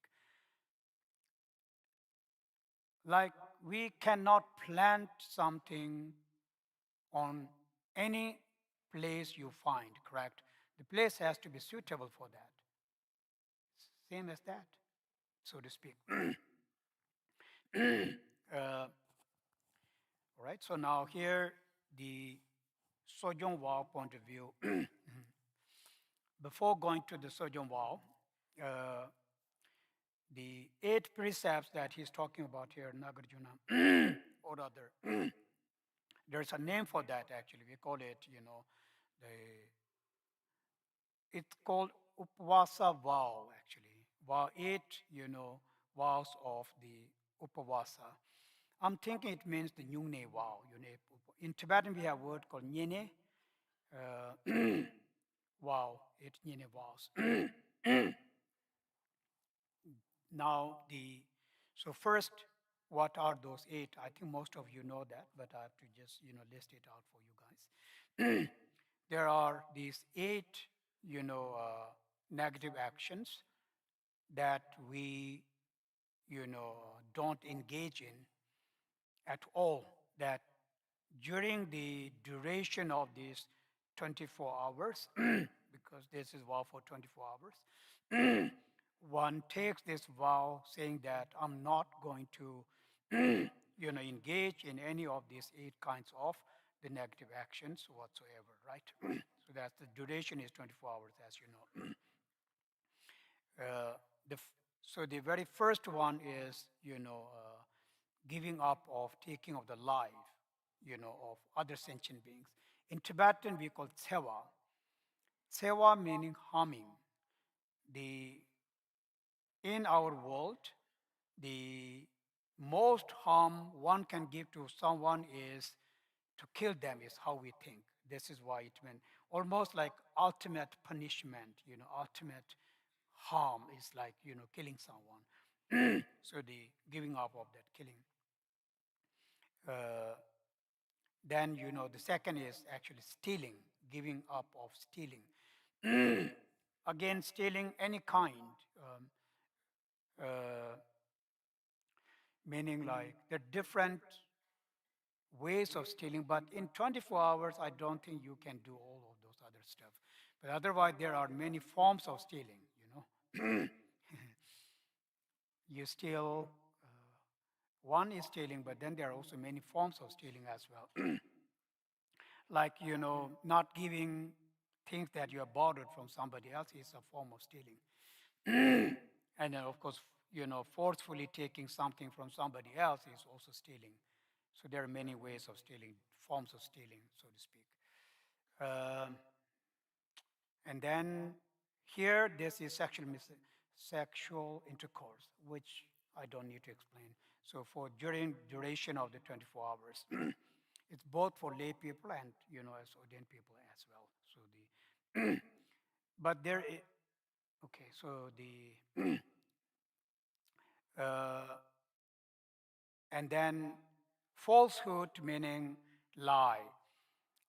Like we cannot plant something on any place you find, correct? The place has to be suitable for that. Same as that, so to speak. All right, so now here, the Sojong vow point of view. Before going to the Sojong vow, uh, the 8 precepts that he's talking about here, Nagarjuna, or other, there's a name for that actually. We call it, the it's called Upavasa vow, actually. Vow 8, vows of the Upavasa. I'm thinking it means the Nyungne vow. In Tibetan, we have a word called Nyene, vow, 8 Nyene vows. Now, so first, what are those 8? I think most of you know that, but I have to just, list it out for you guys. There are these 8, negative actions that we, don't engage in at all, that during the duration of these 24 hours, because this is vow for 24 hours, one takes this vow saying that I'm not going to, engage in any of these 8 kinds of the negative actions whatsoever, right? So that's the duration is 24 hours, as you know. Uh, so the very first one is, giving up of taking of the life, of other sentient beings. In Tibetan, we call tsewa. Tsewa meaning harming. The in our world, the most harm one can give to someone is to kill them. Is how we think. This is why it meant almost like ultimate punishment. Ultimate harm is like killing someone. So the giving up of that killing. Uh, then the second is actually stealing, giving up of stealing. Again, stealing any kind, uh, meaning like there are different ways of stealing, but in 24 hours, I don't think you can do all of those other stuff. But otherwise, there are many forms of stealing. You steal, one is stealing, but then there are also many forms of stealing as well. Like, not giving things that you have borrowed from somebody else is a form of stealing. And then, of course, forcefully taking something from somebody else is also stealing. So there are many ways of stealing, forms of stealing, so to speak. Um, and then here, this is sexual intercourse, which I don't need to explain. So for during duration of the 24 hours, it's both for lay people and as ordained people as well. So the but okay. So the and then falsehood meaning lie.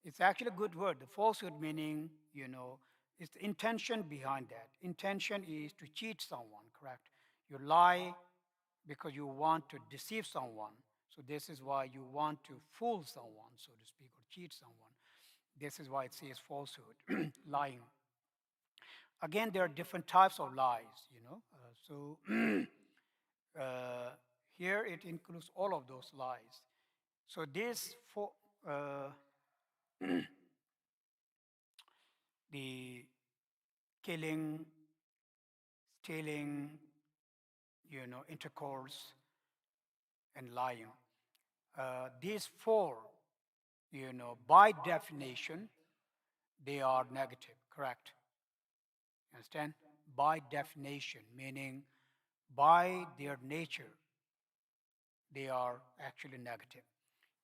It's actually a good word. The falsehood meaning It's the intention behind that. Intention is to cheat someone, correct? You lie because you want to deceive someone. So this is why you want to fool someone, so to speak, or cheat someone. This is why it says falsehood, lying. Again, there are different types of lies, you know. Uh, here it includes all of those lies. So this for the killing, stealing, intercourse, and lying. These four, by definition, they are negative, correct? Understand? By definition, meaning by their nature, they are actually negative.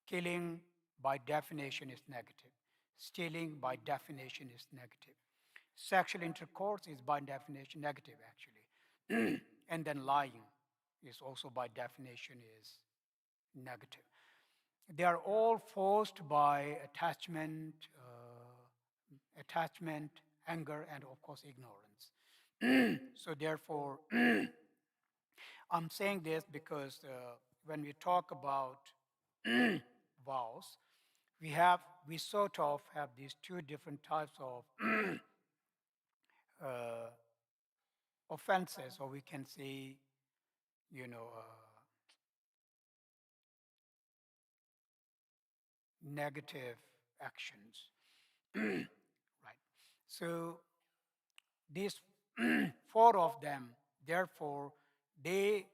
Killing, by definition, is negative. Stealing, by definition, is negative. Sexual intercourse is by definition negative, actually. And then lying is also by definition is negative. They are all forced by attachment, anger, and of course ignorance. So therefore, I'm saying this because when we talk about vows, we sort of have these two different types of uh, offenses, or we can say, you know, negative actions. Right. So these four of them, therefore, they,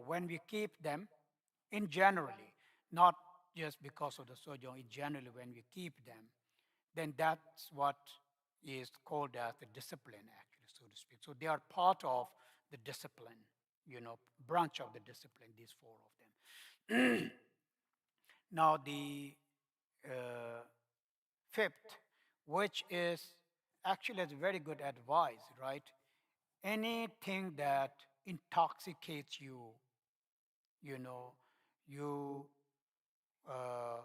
when we keep them, in generally, not just because of the sojourn, in generally, when we keep them, then that's what is called as the discipline, actually, so to speak. So they are part of the discipline, branch of the discipline, these four of them. Now, the uh, fifth, which is actually a very good advice, right? Anything that intoxicates you, you know, you uh,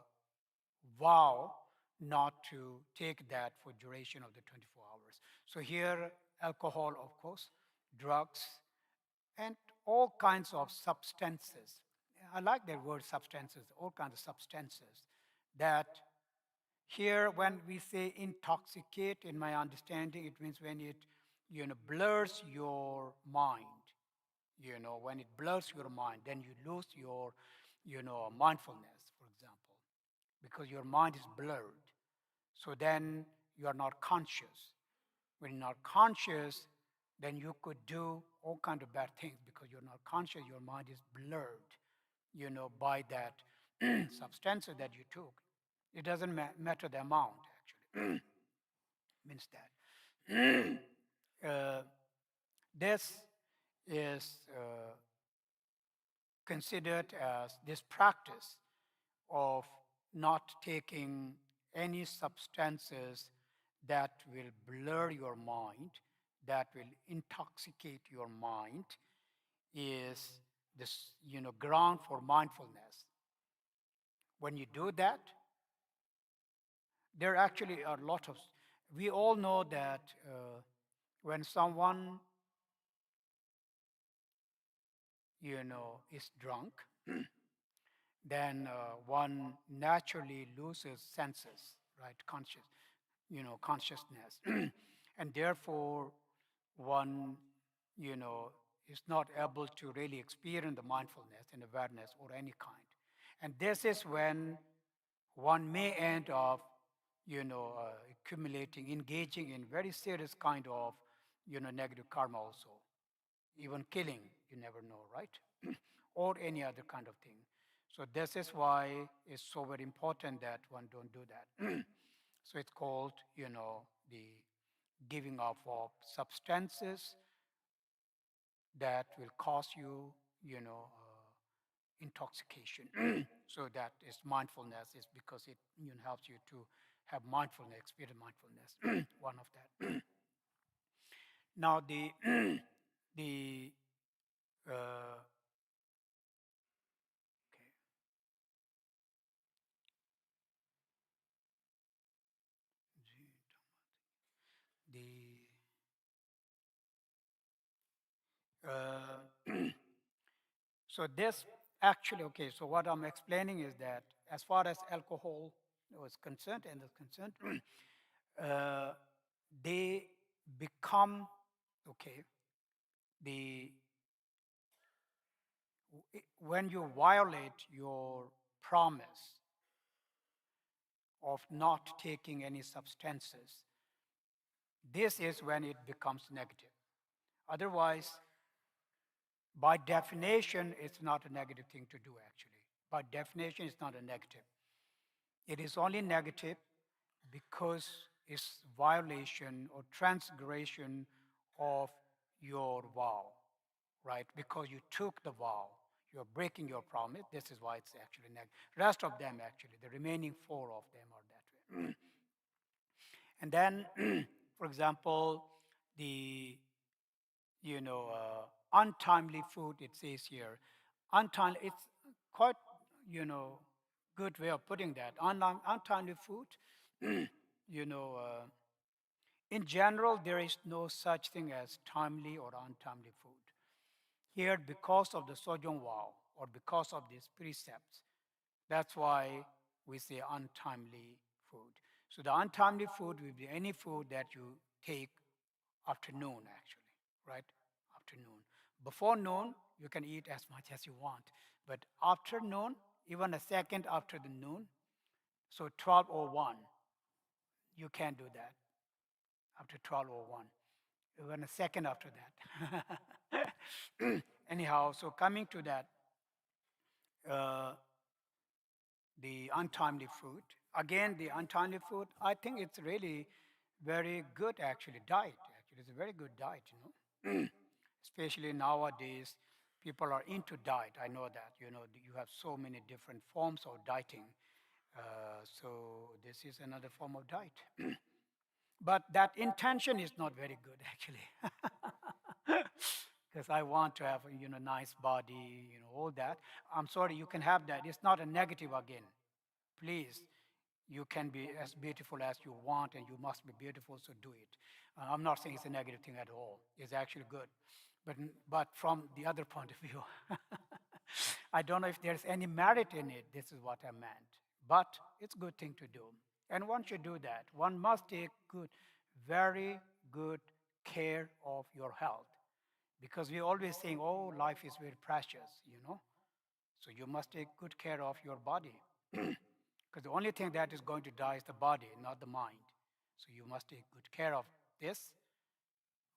vow not to take that for duration of the 24 hours. So here, alcohol, of course, drugs, and all kinds of substances. I like that word substances, all kinds of substances that here when we say intoxicate, in my understanding, it means when it, blurs your mind. When it blurs your mind, then you lose your, mindfulness, for example, because your mind is blurred. So then you are not conscious. When you're not conscious, then you could do all kind of bad things because you're not conscious. Your mind is blurred, by that substance that you took. It doesn't matter the amount, actually. Means that. This is considered as this practice of not taking any substances that will blur your mind, that will intoxicate your mind, is this, ground for mindfulness. When you do that, there actually are a lot of, we all know that when someone, is drunk, then one naturally loses senses, right? Consciousness. And therefore, one, is not able to really experience the mindfulness and awareness or any kind. And this is when one may end up, accumulating, engaging in very serious kind of, negative karma also. Even killing, you never know, right? Or any other kind of thing. So this is why it's so very important that one don't do that. So it's called, the giving up of substances that will cause you, intoxication. So that is mindfulness, is because it helps you to have mindfulness, experience mindfulness. One of that. Now the uh, okay, So this actually, okay, so what I'm explaining is that as far as alcohol was concerned and is concerned, uh, they become, okay, the when you violate your promise of not taking any substances, this is when it becomes negative. Otherwise, by definition, it's not a negative thing to do, actually. By definition, it's not a negative. It is only negative because it's violation or transgression of your vow, right? Because you took the vow, you're breaking your promise. This is why it's actually negative. Rest of them, actually, the remaining four of them are that way. And then, for example, the untimely food, it says here. Untimely, it's quite, you know, good way of putting that. Untimely food, you know, in general, there is no such thing as timely or untimely food. Here, because of the Sojong vow or because of these precepts, that's why we say untimely food. So the untimely food will be any food that you take afternoon, actually, right? Afternoon. Before noon, you can eat as much as you want. But afternoon, even a second after the noon, so 12:01, you can't do that after 12:01. Even a second after that. Anyhow, so coming to that, uh, the untimely food. Again, the untimely food, I think it's really very good actually diet. Actually, it's a very good diet, Especially nowadays, people are into diet. I know that, you have so many different forms of dieting. So this is another form of diet. But that intention is not very good actually. Because I want to have a nice body, all that. I'm sorry, you can have that. It's not a negative again. Please, you can be as beautiful as you want and you must be beautiful, so do it. I'm not saying it's a negative thing at all. It's actually good. But from the other point of view, I don't know if there's any merit in it. This is what I meant. But it's a good thing to do. And once you do that, one must take very good care of your health. Because we're always saying, oh, life is very precious. So you must take good care of your body. Because the only thing that is going to die is the body, not the mind. So you must take good care of this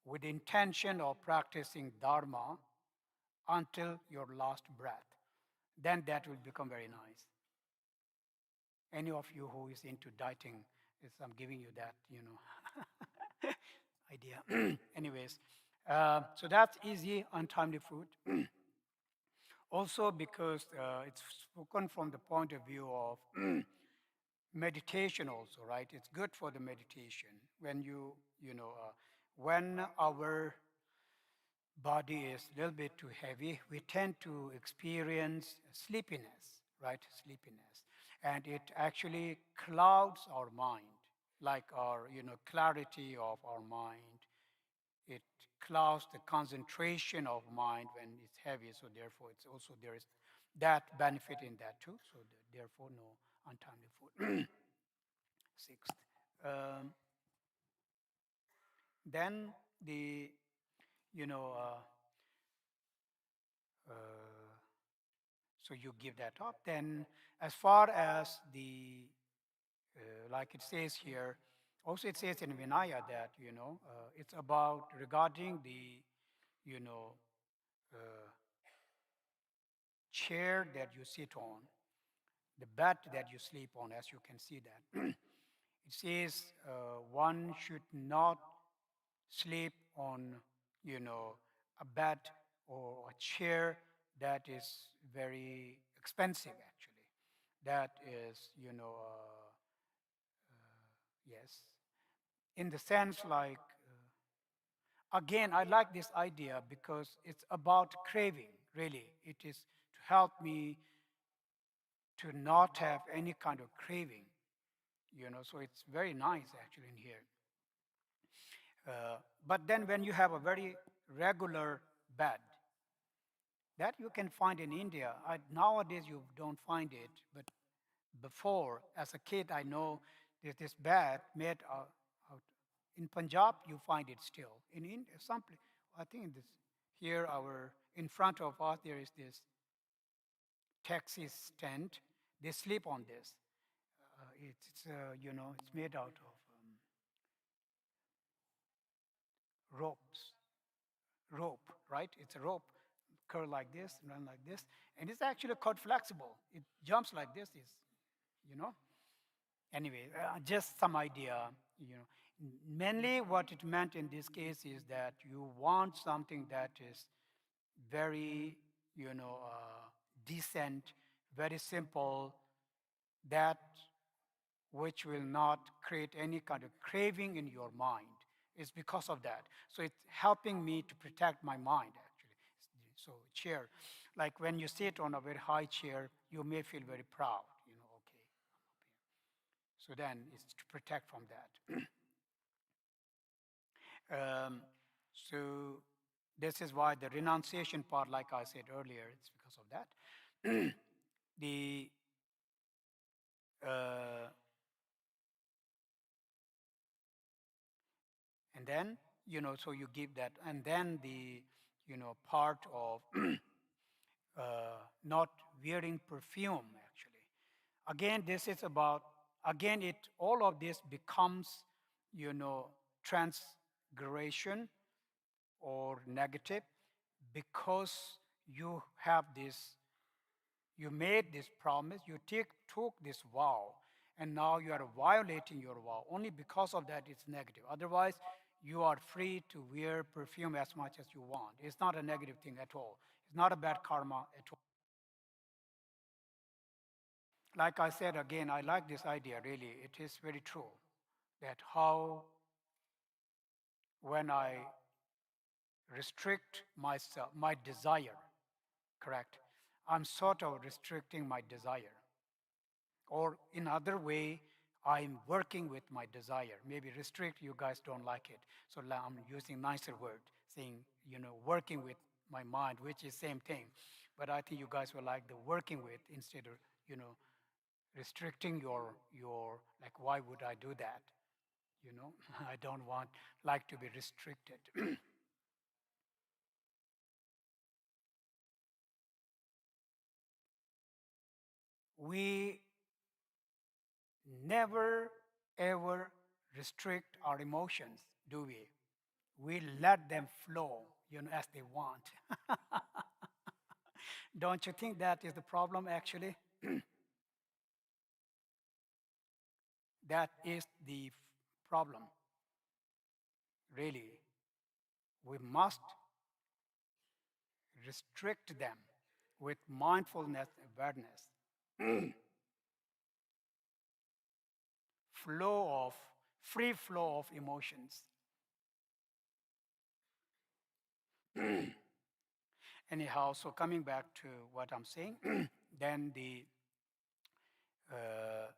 with the intention of practicing Dharma until your last breath. Then that will become very nice. Any of you who is into dieting, I'm giving you that, idea. Anyways, so that's easy, untimely food. Also because it's spoken from the point of view of meditation also, right? It's good for the meditation. When our body is a little bit too heavy, we tend to experience sleepiness, right? Sleepiness. And it actually clouds our mind, like our, clarity of our mind. It clouds the concentration of mind when it's heavy. So therefore, it's also there is that benefit in that too. So therefore, no untimely food. Sixth. Um, then the, you know, uh, so you give that up. Then, as far as the, like it says here, also it says in Vinaya that, it's about regarding the, you know, uh, chair that you sit on, the bed that you sleep on, as you can see that. It says one should not sleep on, a bed or a chair that is very expensive, actually. That is, yes, in the sense like, again, I like this idea because it's about craving, really. It is to help me to not have any kind of craving, so it's very nice actually in here. But then when you have a very regular bed, That you can find in India. Nowadays you don't find it, but before, as a kid, I know there's this bat made out. In Punjab, you find it still. In India, I think in this here, in front of us, there is this taxi stand. They sleep on this. It's made out of ropes, right? It's a rope, curl like this, run like this, and it's actually quite flexible. It jumps like this. You know. Anyway, just some idea. You know, mainly what it meant in this case is that you want something that is very, decent, very simple, that which will not create any kind of craving in your mind. It's because of that. So it's helping me to protect my mind, actually. So chair, like when you sit on a very high chair, you may feel very proud, okay. So then it's to protect from that. So this is why the renunciation part, like I said earlier, it's because of that. the uh, and then so you give that, and then the part of not wearing perfume, actually. Again, this is about, again, it all of this becomes transgression or negative, because you made this promise, you took this vow, and now you are violating your vow. Only because of that it's negative. Otherwise, you are free to wear perfume as much as you want. It's not a negative thing at all. It's not a bad karma at all. Like I said again, I like this idea really. It is very true that how when I restrict myself, my desire, correct? I'm sort of restricting my desire. Or in other way, I'm working with my desire. Maybe restrict, you guys don't like it. So I'm using nicer word, saying, working with my mind, which is same thing. But I think you guys will like the working with instead of, restricting like, why would I do that? I don't like to be restricted. We never ever restrict our emotions, do we? We let them flow, as they want. Don't you think that is the problem, actually? That is the problem, really. We must restrict them with mindfulness awareness, flow of, free flow of emotions. Anyhow, so coming back to what I'm saying, then uh,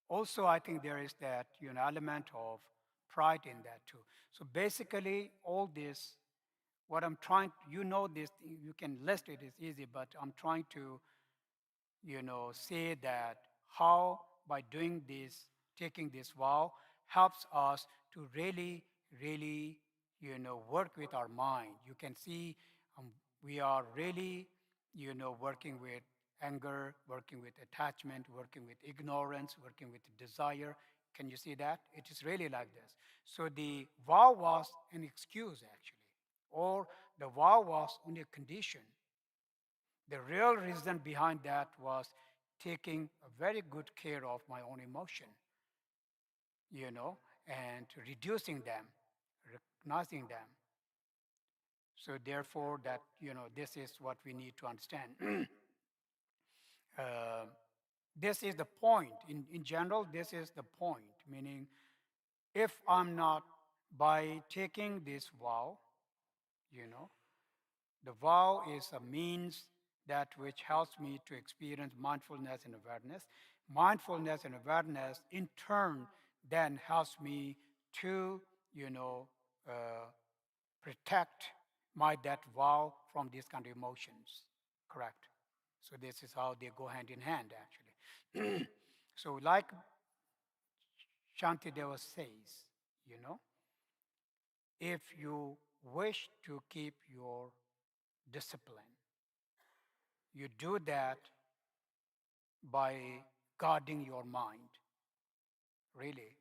also I think there is that element of pride in that too. So basically, all this, what I'm trying, this, you can list it, it's easy, but I'm trying to say that how by doing this, taking this vow, helps us to really, really, work with our mind. You can see we are really, working with anger, working with attachment, working with ignorance, working with desire. Can you see that? It is really like this. So the vow was an excuse, actually, or the vow was only a condition. The real reason behind that was taking a very good care of my own emotion, and reducing them, recognizing them. So therefore, that this is what we need to understand. uh, this is the point. In general, this is the point. Meaning, if I'm not by taking this vow, you know, the vow is a means that which helps me to experience mindfulness and awareness. Mindfulness and awareness, in turn, then helps me to, uh, protect that vow from these kind of emotions. correct? So this is how they go hand in hand, actually. So like Shantideva says, you know, if you wish to keep your discipline, you do that by guarding your mind, really.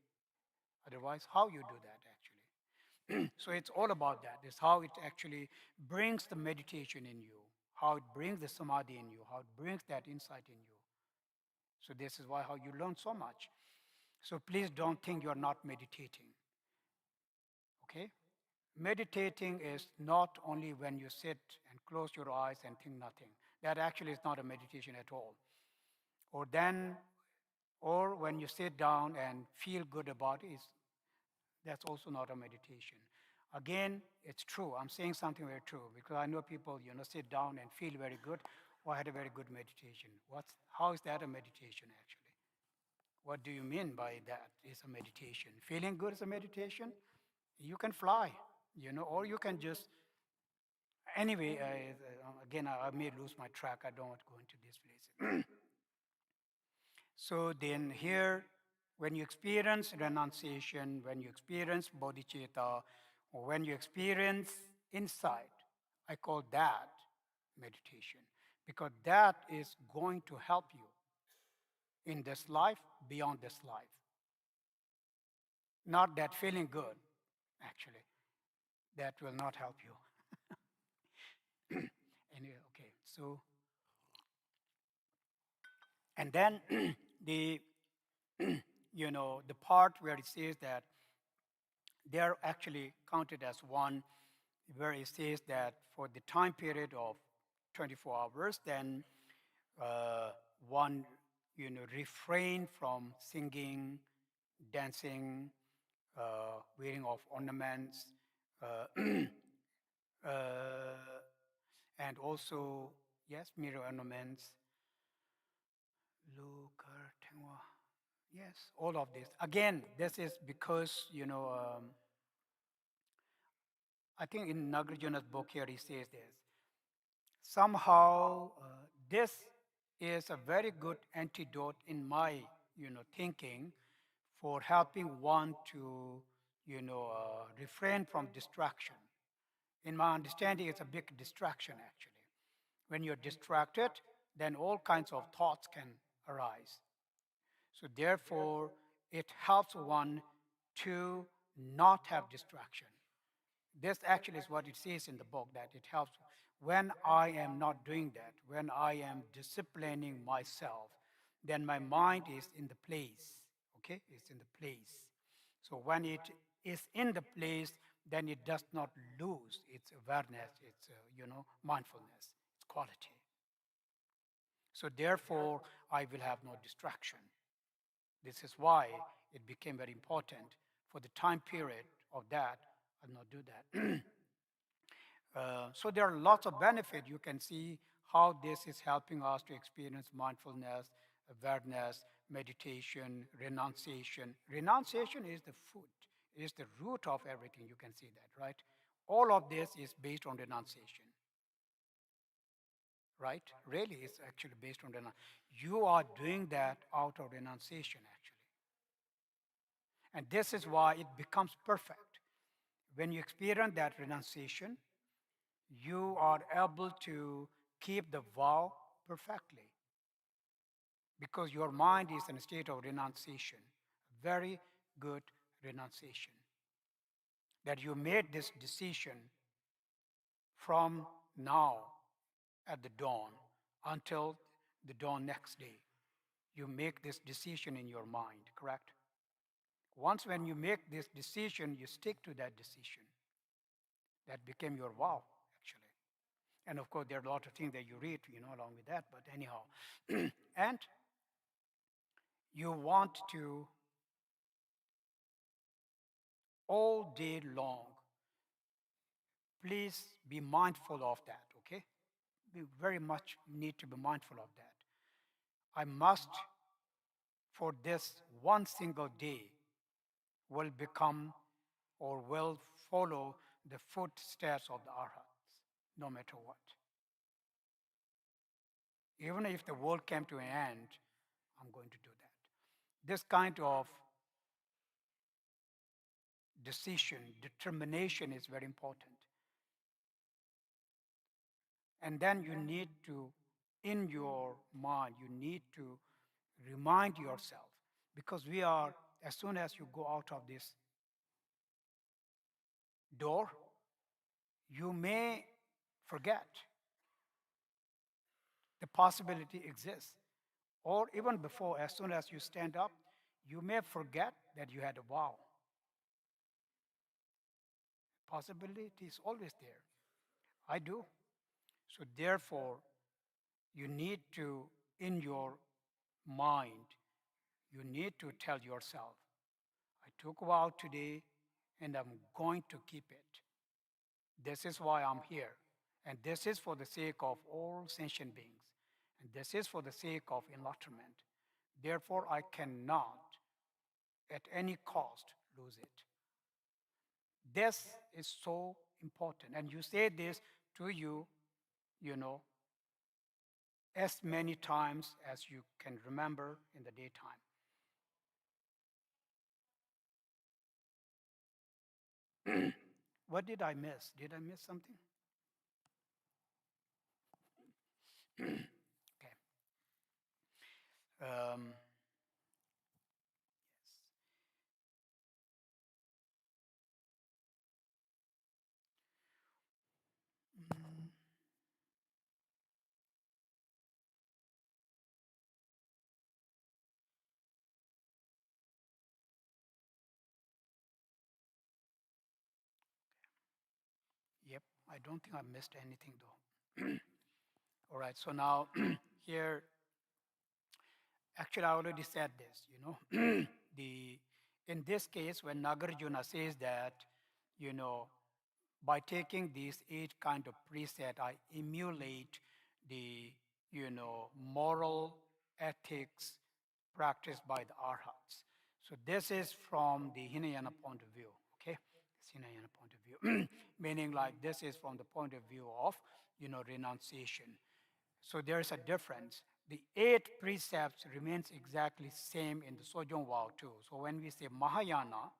Otherwise, how you do that, actually? So it's all about that. It's how it actually brings the meditation in you, how it brings the samadhi in you, how it brings that insight in you. So this is why how you learn so much. So please don't think you're not meditating. Okay? Meditating is not only when you sit and close your eyes and think nothing. That actually is not a meditation at all. Or then, or when you sit down and feel good about it, that's also not a meditation. Again, it's true. I'm saying something very true because I know people, sit down and feel very good. Oh, I had a very good meditation. How is that a meditation actually? What do you mean by that is a meditation? Feeling good is a meditation? You can fly, or you can just, anyway, again, I may lose my track. I don't want to go into these places. So then here, when you experience renunciation, when you experience bodhicitta, or when you experience insight, I call that meditation because that is going to help you in this life, beyond this life. Not that feeling good, actually. That will not help you. Anyway, okay. So, and then the, the part where it says that they are actually counted as one, where it says that for the time period of 24 hours, then one, refrain from singing, dancing, wearing of ornaments, uh, uh, and also, yes, mirror ornaments, Lukar, Tengwa. Yes, all of this. Again, this is because, I think in Nagarjuna's book here he says this. Somehow, this is a very good antidote in my, thinking for helping one to, refrain from distraction. In my understanding, it's a big distraction actually. When you're distracted, then all kinds of thoughts can arise. So therefore, it helps one to not have distraction. This actually is what it says in the book, that it helps when I am not doing that, when I am disciplining myself, then my mind is in the place. Okay, it's in the place. So when it is in the place, then it does not lose its awareness, its mindfulness, its quality. So therefore, I will have no distraction. This is why it became very important for the time period of that. I'll not do that. So there are lots of benefits. You can see how this is helping us to experience mindfulness, awareness, meditation, renunciation. Renunciation is the food, is the root of everything. You can see that, right? All of this is based on renunciation, right? Really, it's actually based on renunciation. You are doing that out of renunciation, actually. And this is why it becomes perfect. When you experience that renunciation, you are able to keep the vow perfectly because your mind is in a state of renunciation, very good renunciation. That you made this decision from now at the dawn until the dawn next day. You make this decision in your mind, correct? Once when you make this decision, you stick to that decision. That became your vow, actually. And of course, there are a lot of things that you read, along with that, but anyhow. And you want to, all day long, please be mindful of that, okay? We very much need to be mindful of that. I must, for this one single day, will become or will follow the footsteps of the arhats, no matter what. Even if the world came to an end, I'm going to do that. This kind of decision, determination is very important. And then you need to, in your mind, you need to remind yourself, because we are, as soon as you go out of this door, you may forget the possibility exists. Or even before, as soon as you stand up, you may forget that you had a vow. Possibility is always there. I do. So therefore, you need to, in your mind, you need to tell yourself, I took a vow today and I'm going to keep it. This is why I'm here. And this is for the sake of all sentient beings. And this is for the sake of enlightenment. Therefore, I cannot, at any cost, lose it. This is so important. And you say this to you, you know, as many times as you can remember in the daytime. What did I miss? Did I miss something? Okay. Um, mm, yep, I don't think I missed anything though. All right, so now here, actually, I already said this, you know. In this case, when Nagarjuna says that, you know, by taking these 8 kind of precepts, I emulate the, you know, moral ethics practiced by the arhats. So this is from the Hinayana point of view, okay? It's Hinayana point of view, meaning like this is from the point of view of, you know, renunciation. So there is a difference. The 8 precepts remains exactly same in the Sojong vow too. So when we say Mahayana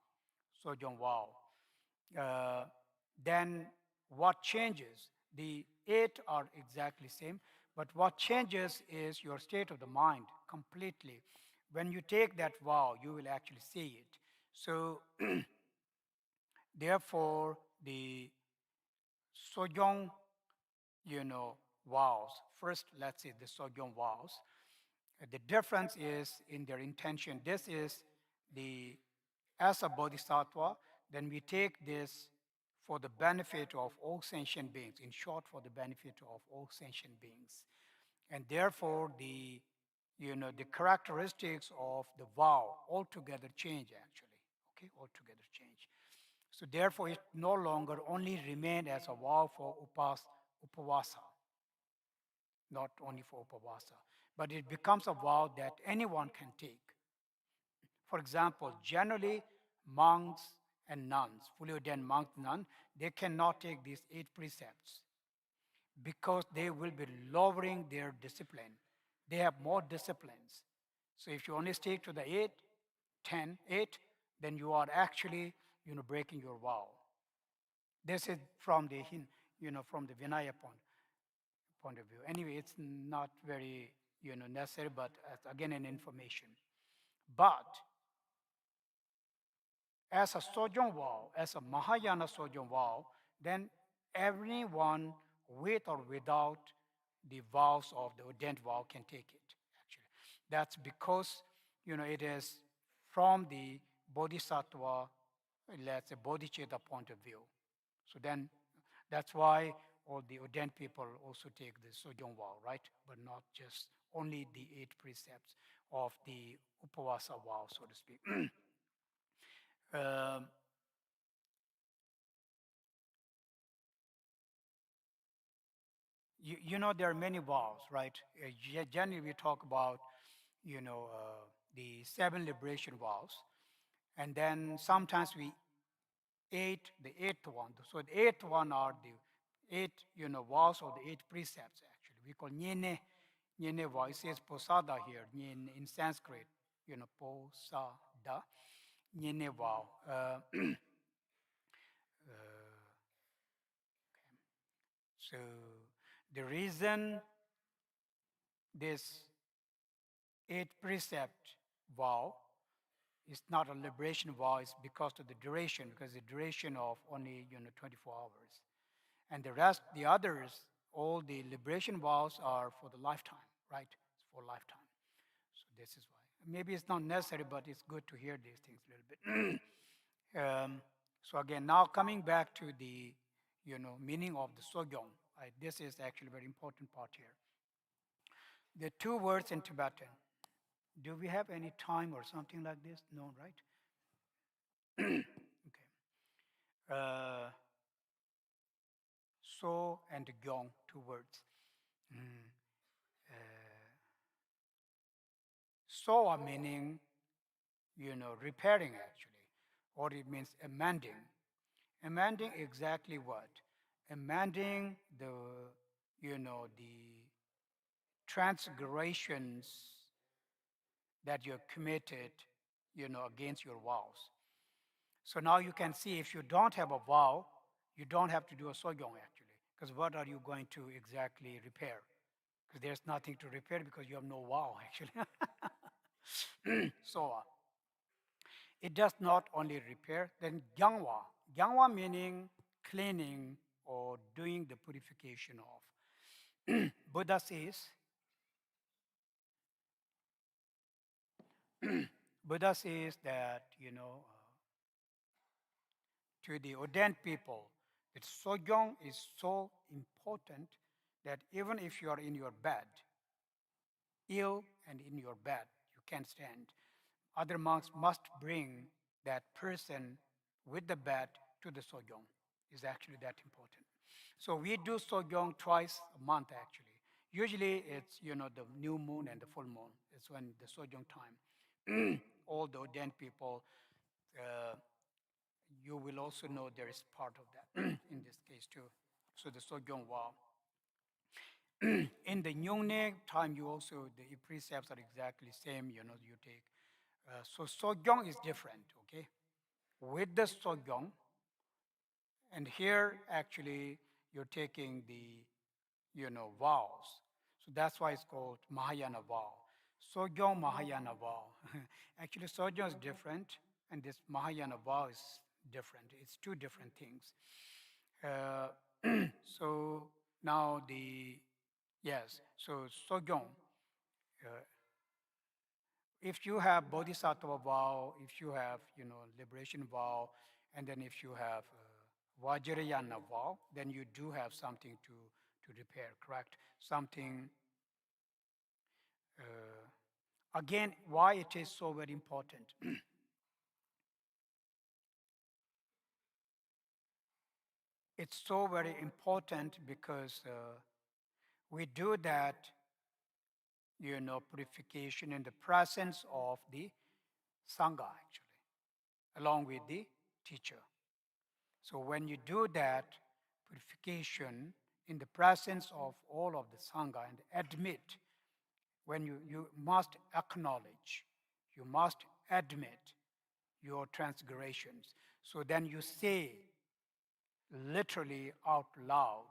Sojong vow, uh, then what changes? The 8 are exactly same, but what changes is your state of the mind completely. When you take that vow, you will actually see it. So therefore, the Sojong, you know, vows. First, let's say the Sojong vows. The difference is in their intention. This is the, as a bodhisattva, then we take this for the benefit of all sentient beings, in short, for the benefit of all sentient beings. And therefore, the, you know, the characteristics of the vow altogether change actually, okay, altogether change. So therefore, it no longer only remain as a vow for upavasa, not only for upavasa, but it becomes a vow that anyone can take. For example, generally, monks and nuns, fully ordained monks and nuns, they cannot take these 8 precepts because they will be lowering their discipline. They have more disciplines. So if you only stick to the 8, 10, 8, then you are actually, you know, breaking your vow. This is from the, you know, from the Vinaya point of view. Anyway, it's not very, you know, necessary, but again, an information. But as a Sojong vow, as a Mahayana Sojong vow, then everyone with or without the vows of the ordained vow can take it, actually. That's because, you know, it is from the Bodhisattva, let's say Bodhicitta point of view. So then that's why all the ordained people also take the Sojong vow, right? But not just only the 8 precepts of the Upavasa vow, so to speak. Um, you know, there are many vows, right? Generally, we talk about, you know, the 7 liberation vows. And then sometimes we the 8th one. So the 8th one are the 8, you know, vows or the 8 precepts, actually. We call nyene. Nyene vow, it says posada here in Sanskrit, posada, nyene vow. So the reason this 8 precept vow is not a liberation vow is because of the duration, because the duration of only 24 hours. And the rest, the others, all the liberation vows are for the lifetime, right? It's for lifetime. So this is why. Maybe it's not necessary, but it's good to hear these things a little bit. So again, now coming back to the, meaning of the sogyong. This is actually a very important part here. The 2 words in Tibetan. Do we have any time or something like this? No, right? Okay. So and gyong, 2 words. Mm. Uh, so meaning, repairing actually, or it means amending. Amending exactly what? Amending the transgressions that you committed, against your vows. So now you can see if you don't have a vow, you don't have to do a sogyong actually, because what are you going to exactly repair? Because there's nothing to repair because you have no vow actually. So it does not only repair, then gyangwa. Gyangwa meaning cleaning or doing the purification of. Buddha says, Buddha says that, to the ordained people, that sogyong is so important that even if you are in your bed, ill and in your bed, you can't stand, other monks must bring that person with the bed to the sogyong. Is actually that important. So we do sogyong twice a month actually. Usually it's the new moon and the full moon. It's when the sogyong time. All the ordained people, uh, you will also know there is part of that in this case too. So the sogyong vow. In the Nyungne time, you also the precepts are exactly same. You take. So sogyong is different. Okay, with the sogyong, and here actually you're taking the vows. So that's why it's called Mahayana vow. Sogyong Mahayana vow. Actually, sogyong is different, and this Mahayana vow is different. It's 2 different things. So now yes, so sogyong. Uh, if you have bodhisattva vow, if you have liberation vow, and then if you have vajrayana vow, then you do have something to repair, correct? Something. Again, why it is so very important? It's so very important because we do that, purification in the presence of the sangha, actually, along with the teacher. So when you do that purification in the presence of all of the sangha and admit, when you must acknowledge, you must admit your transgressions. So then you say literally out loud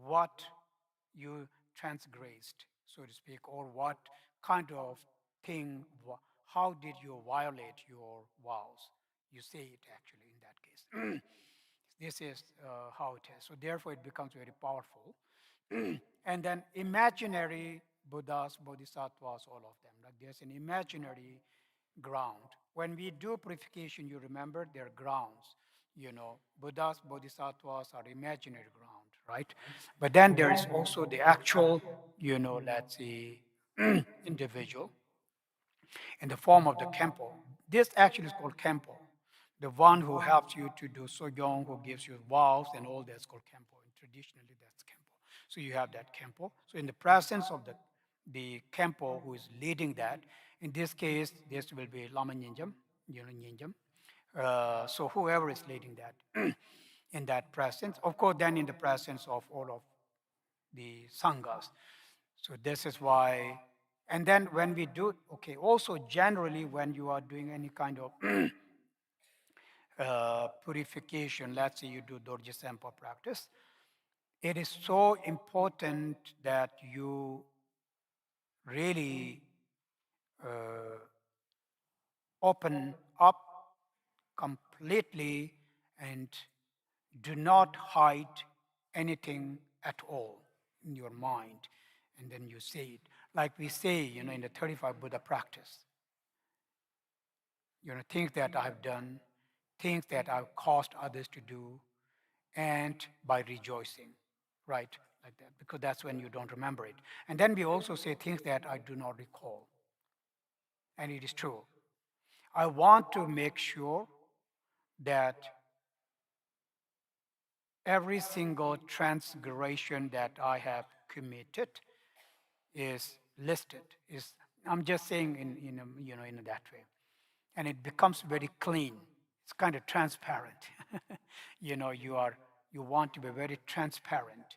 what you transgressed, so to speak, or what kind of thing, how did you violate your vows? You say it actually in that case. This is how it is. So therefore, it becomes very powerful. And then imaginary Buddhas, Bodhisattvas, all of them. Like there's an imaginary ground. When we do purification, you remember there are grounds. Buddhas, Bodhisattvas are imaginary ground, right? But then there is also the actual, let's say, individual in the form of the Khenpo. This actually is called Khenpo. The one who helps you to do sogyong, who gives you vows and all that's called Khenpo. And traditionally, that's Khenpo. So you have that Khenpo. So in the presence of the Khenpo who is leading that, in this case, this will be Lama Nyingam, Nyingam. So whoever is leading that in that presence, of course, then in the presence of all of the sanghas. So this is why, and then when we do, okay, also generally when you are doing any kind of purification, let's say you do Dorje Sampa practice, it is so important that you really uh, open up completely and do not hide anything at all in your mind. And then you say it. Like we say, in the 35 Buddha practice, things that I've done, things that I've caused others to do, and by rejoicing, right? Like that, because that's when you don't remember it. And then we also say things that I do not recall. And it is true. I want to make sure that every single transgression that I have committed is listed. I'm just saying in that way, and it becomes very clean. It's kind of transparent. You want to be very transparent,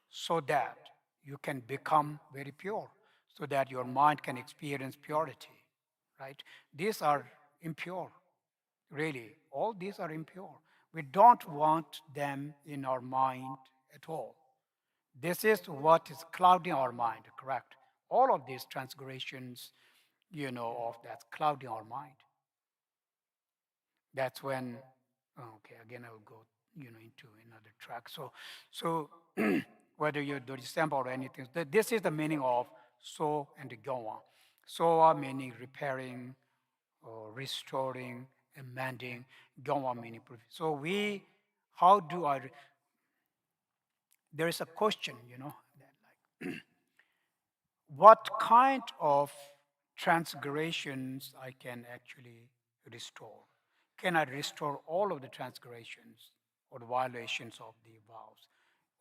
so that you can become very pure, so that your mind can experience purity. Right? These are impure. Really, all these are impure. We don't want them in our mind at all. This is what is clouding our mind, correct? All of these transgressions, of that's clouding our mind. That's when, okay, again, I will go, into another track. So whether you do December or anything, this is the meaning of so and the Gyeongwa. So meaning repairing, or restoring, amending, Gyeongwa meaning proof. So how do there is a question, that like, what kind of transgressions I can actually restore? Can I restore all of the transgressions or the violations of the vows?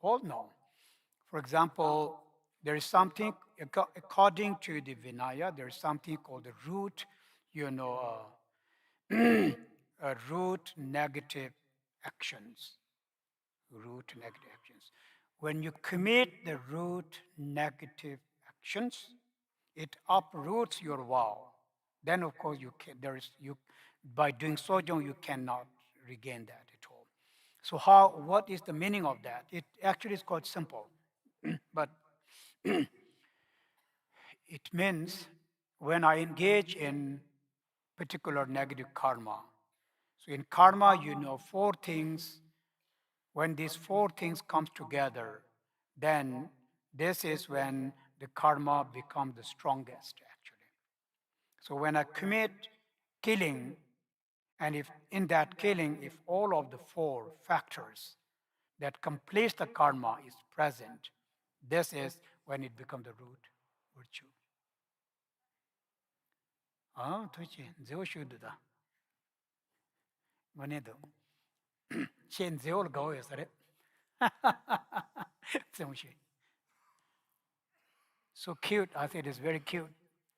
All no. For example, there is something, according to the Vinaya, there is something called the root, root negative actions. Root negative actions. When you commit the root negative actions, it uproots your vow. Then, of course, by doing sojourn, you cannot regain that at all. So, what is the meaning of that? It actually is quite simple, but it means when I engage in particular negative karma. So, in karma, four things. When these four things come together, then this is when the karma becomes the strongest, actually. So when I commit killing, and if in that killing, if all of the four factors that completes the karma is present, this is when it becomes the root virtue. Ah, 도대체 제오슈드다. 뭐네도. chen zeol go sare. So cute. I think it's very cute.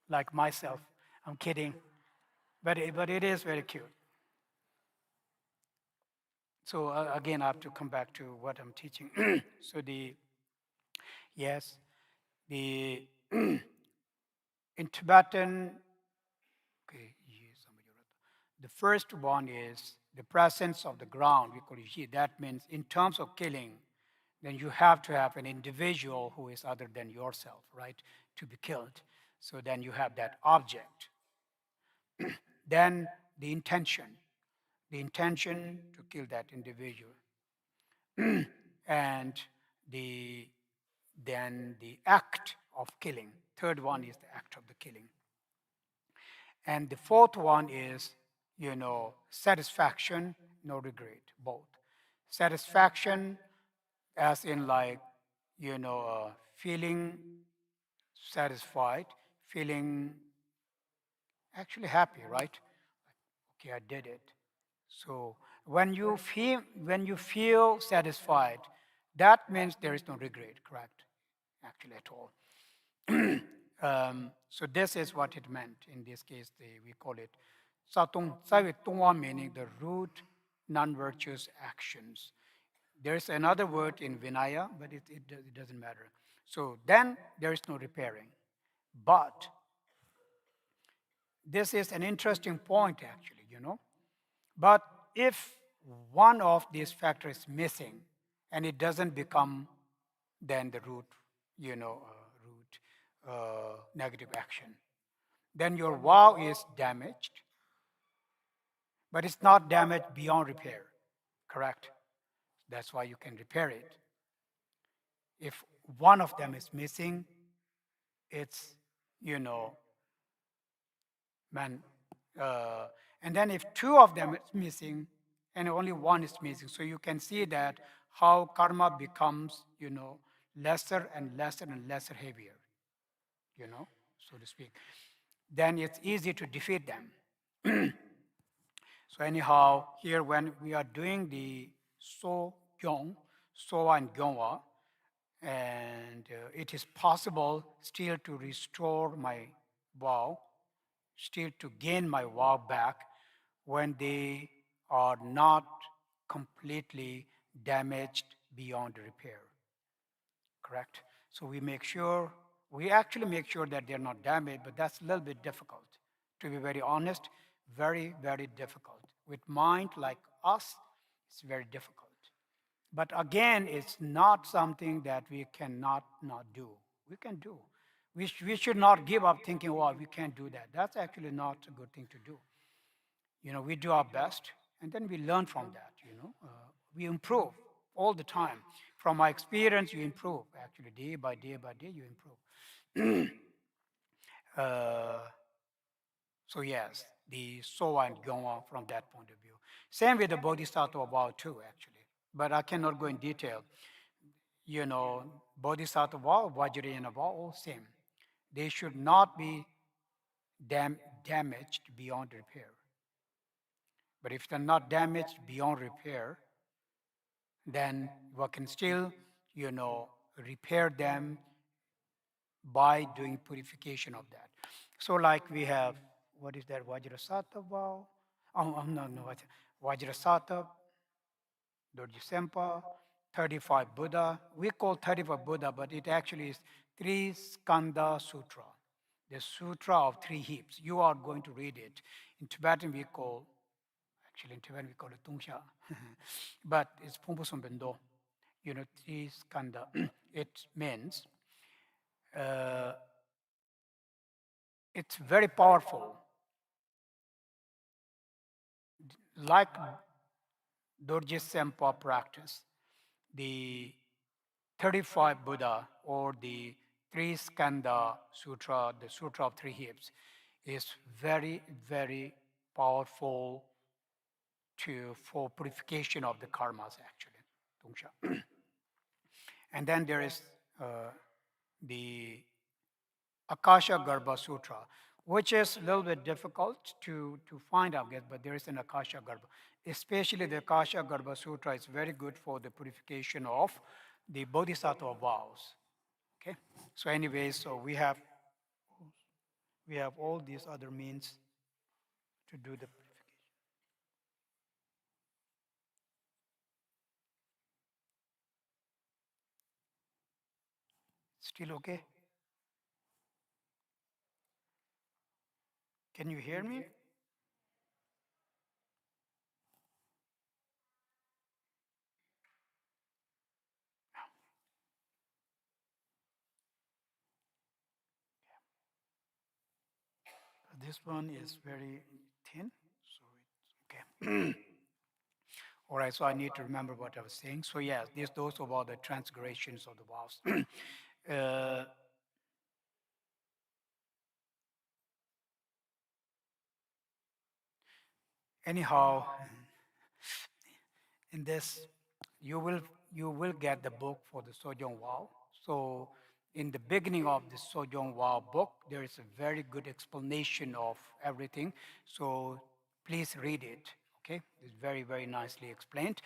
Like myself. I'm kidding. But it is very cute. So again, I have to come back to what I'm teaching. So yes, the in Tibetan, okay, the first one is the presence of the ground. We call it Yi. That means in terms of killing, then you have to have an individual who is other than yourself, right, to be killed. So then you have that object. Then the intention to kill that individual. And then the act of killing. Third one is the act of the killing. And the fourth one is, satisfaction, no regret, both. Satisfaction as in like, feeling satisfied, feeling actually happy, right? Okay, I did it. So when you feel satisfied, that means there is no regret, correct? Actually, at all. So this is what it meant. In this case, we call it Satung Savit Tungwa, meaning the root non-virtuous actions. There's another word in Vinaya, but it doesn't matter. So then there is no repairing. But this is an interesting point actually, But if one of these factors is missing and it doesn't become then the root negative action, then your vow is damaged, but it's not damaged beyond repair, correct? That's why you can repair it. If one of them is missing, it's, you know, man, uh, and then if two of them is missing and only one is missing, so you can see that how karma becomes, lesser and lesser and lesser heavier, so to speak. Then it's easy to defeat them. So anyhow, here when we are doing the so gyong, so and gyongwa, and it is possible still to restore my vow, still to gain my vow back when they are not completely damaged beyond repair. Correct? So we actually make sure that they're not damaged, but that's a little bit difficult. To be very honest, very, very difficult. With mind like us, it's very difficult. But again, it's not something that we cannot not do. We can do. We should not give up thinking, well, we can't do that. That's actually not a good thing to do. We do our best, and then we learn from that. We improve all the time. From my experience, you improve. Actually, day by day by day, you improve. uh, so yes, the so and Gyongwa from that point of view. Same with the Bodhisattva vow too, actually. But I cannot go in detail. Bodhisattva vow, Vajrayana vow, all same. They should not be damaged beyond repair. But if they're not damaged beyond repair, then we can still, repair them by doing purification of that. So like we have, what is that, Vajrasattva vow? No, Vajrasattva, Dorjisempa, 35 Buddha. We call 35 Buddha, but it actually is Three Skanda Sutra, the Sutra of Three Heaps. You are going to read it. In Tibetan, actually in Tibetan we call it Tungsha, but it's Pumbusum Bendo, Three Skanda. It means uh, it's very powerful. Like Dorje Sempa practice, the 35 Buddha or the Three Skanda Sutra, the Sutra of Three Hips, is very, very powerful for purification of the karmas, actually. Tungsha. And then there is the Akasha Garbha Sutra, which is a little bit difficult to find out, but there is an Akasha Garbha. Especially the Akasha Garbha Sutra is very good for the purification of the Bodhisattva vows. Okay? So anyways, so we have all these other means to do the purification. Still okay? Can you hear me? This one is very thin, so it's okay. All right, so I need to remember what I was saying. So yes, those about the transgressions of the vows. uh, anyhow, in this, you will get the book for the Sojong Vow. So in the beginning of the Sojong Vow book, there is a very good explanation of everything. So please read it. Okay, it's very very nicely explained.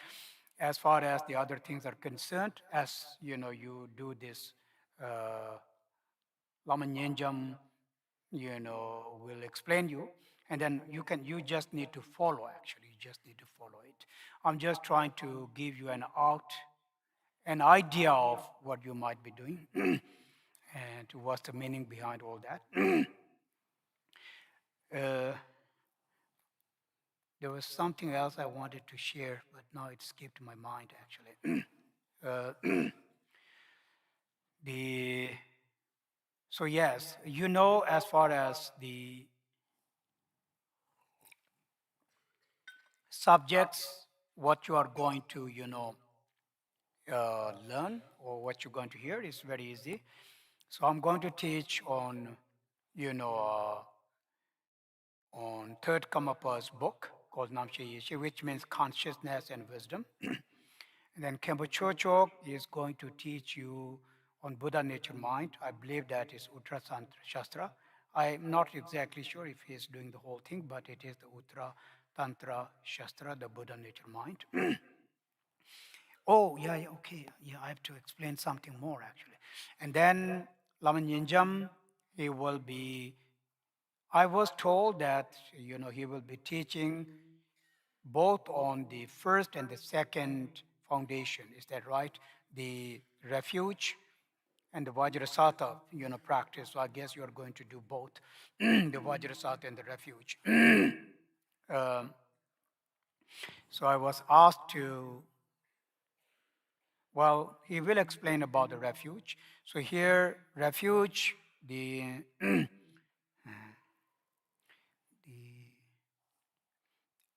As far as the other things are concerned, as you do this. Lama Nyenjam, will explain you, and then you just need to follow. Actually, you just need to follow it. I'm just trying to give you an out an idea of what you might be doing and what's the meaning behind all that. uh, there was something else I wanted to share, but now it skipped my mind actually. The so yes, as far as the subjects, what you are going to, learn or what you're going to hear is very easy. So I'm going to teach on, you know, on Third Kamapa's book called Namche Yeshe, which means consciousness and wisdom. And then Khenpo Chochok is going to teach you on Buddha nature mind. I believe that is Uttara Shastra. I'm not exactly sure if he's doing the whole thing, but it is the Uttara Tantra Shastra, the Buddha nature mind. Oh, yeah, okay. Yeah, I have to explain something more actually. And then Lama Nyingam, he will be, I was told that, he will be teaching both on the first and the second foundation. Is that right? The refuge and the Vajrasata, practice. So I guess you are going to do both, the Vajrasata and the refuge. Um, so I was asked to, well, he will explain about the refuge. So here, refuge, the, the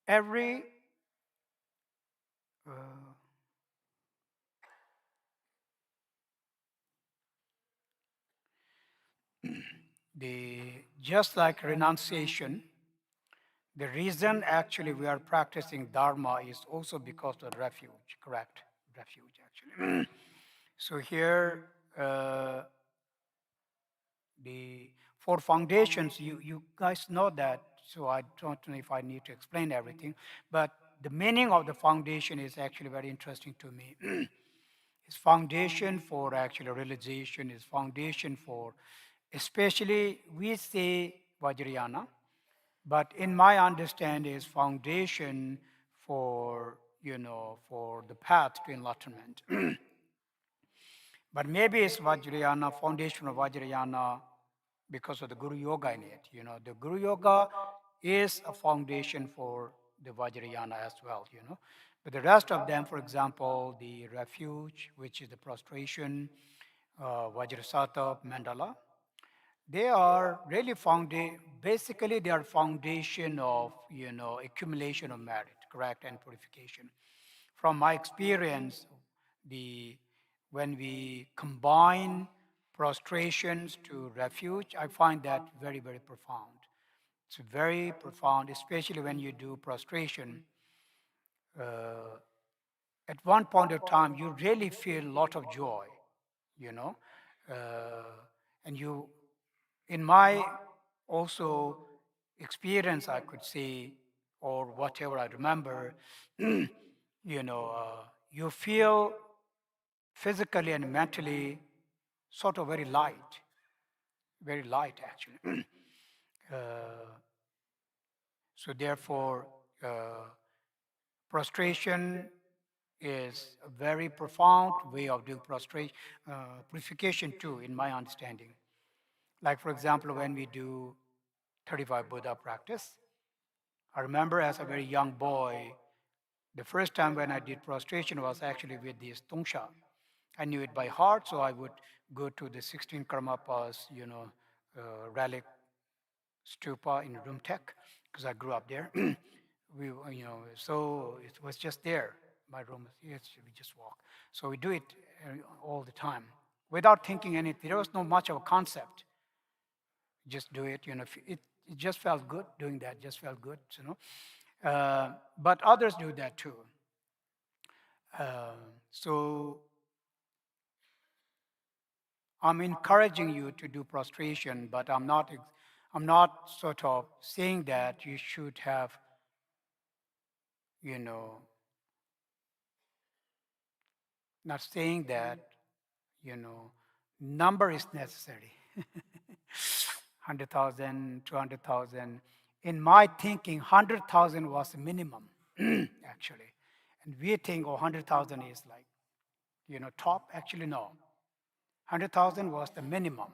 every uh, just like renunciation, the reason actually we are practicing Dharma is also because of refuge, correct? Refuge, actually. So here, the four foundations, you guys know that, so I don't know if I need to explain everything, but the meaning of the foundation is actually very interesting to me. It's foundation for actual realization, is foundation for, especially we say Vajrayana, but in my understanding is foundation for, for the path to enlightenment. But maybe it's Vajrayana, foundation of Vajrayana because of the Guru Yoga in it. The Guru Yoga is a foundation for the Vajrayana as well, But the rest of them, for example, the refuge, which is the prostration, Vajrasata, mandala, they are really basically they are foundation of, accumulation of merit, correct, and purification. From my experience, the when we combine prostrations to refuge, I find that very, very profound. It's very profound, especially when you do prostration. Uh, at one point of time, you really feel a lot of joy, you know, uh, and you, in my also experience, I could say, or whatever I remember, you feel physically and mentally sort of very light actually. uh, so therefore, prostration is a very profound way of doing prostration, purification too, in my understanding. Like for example, when we do 35 Buddha practice, I remember as a very young boy, the first time when I did prostration was actually with this Tongsha. I knew it by heart, so I would go to the 16 Karmapas, relic stupa in Rumtek, because I grew up there. So it was just there. My room, yes, we just walk. So we do it all the time without thinking anything. There was no much of a concept. Just do it, it just felt good doing that, just felt good, But others do that too. So I'm encouraging you to do prostration, but I'm not sort of saying that you should have, you know, not saying that, you know, number is necessary. 100,000, 200,000. In my thinking, 100,000 was the minimum, actually. And we think, 100,000 is like, top? Actually, no. 100,000 was the minimum.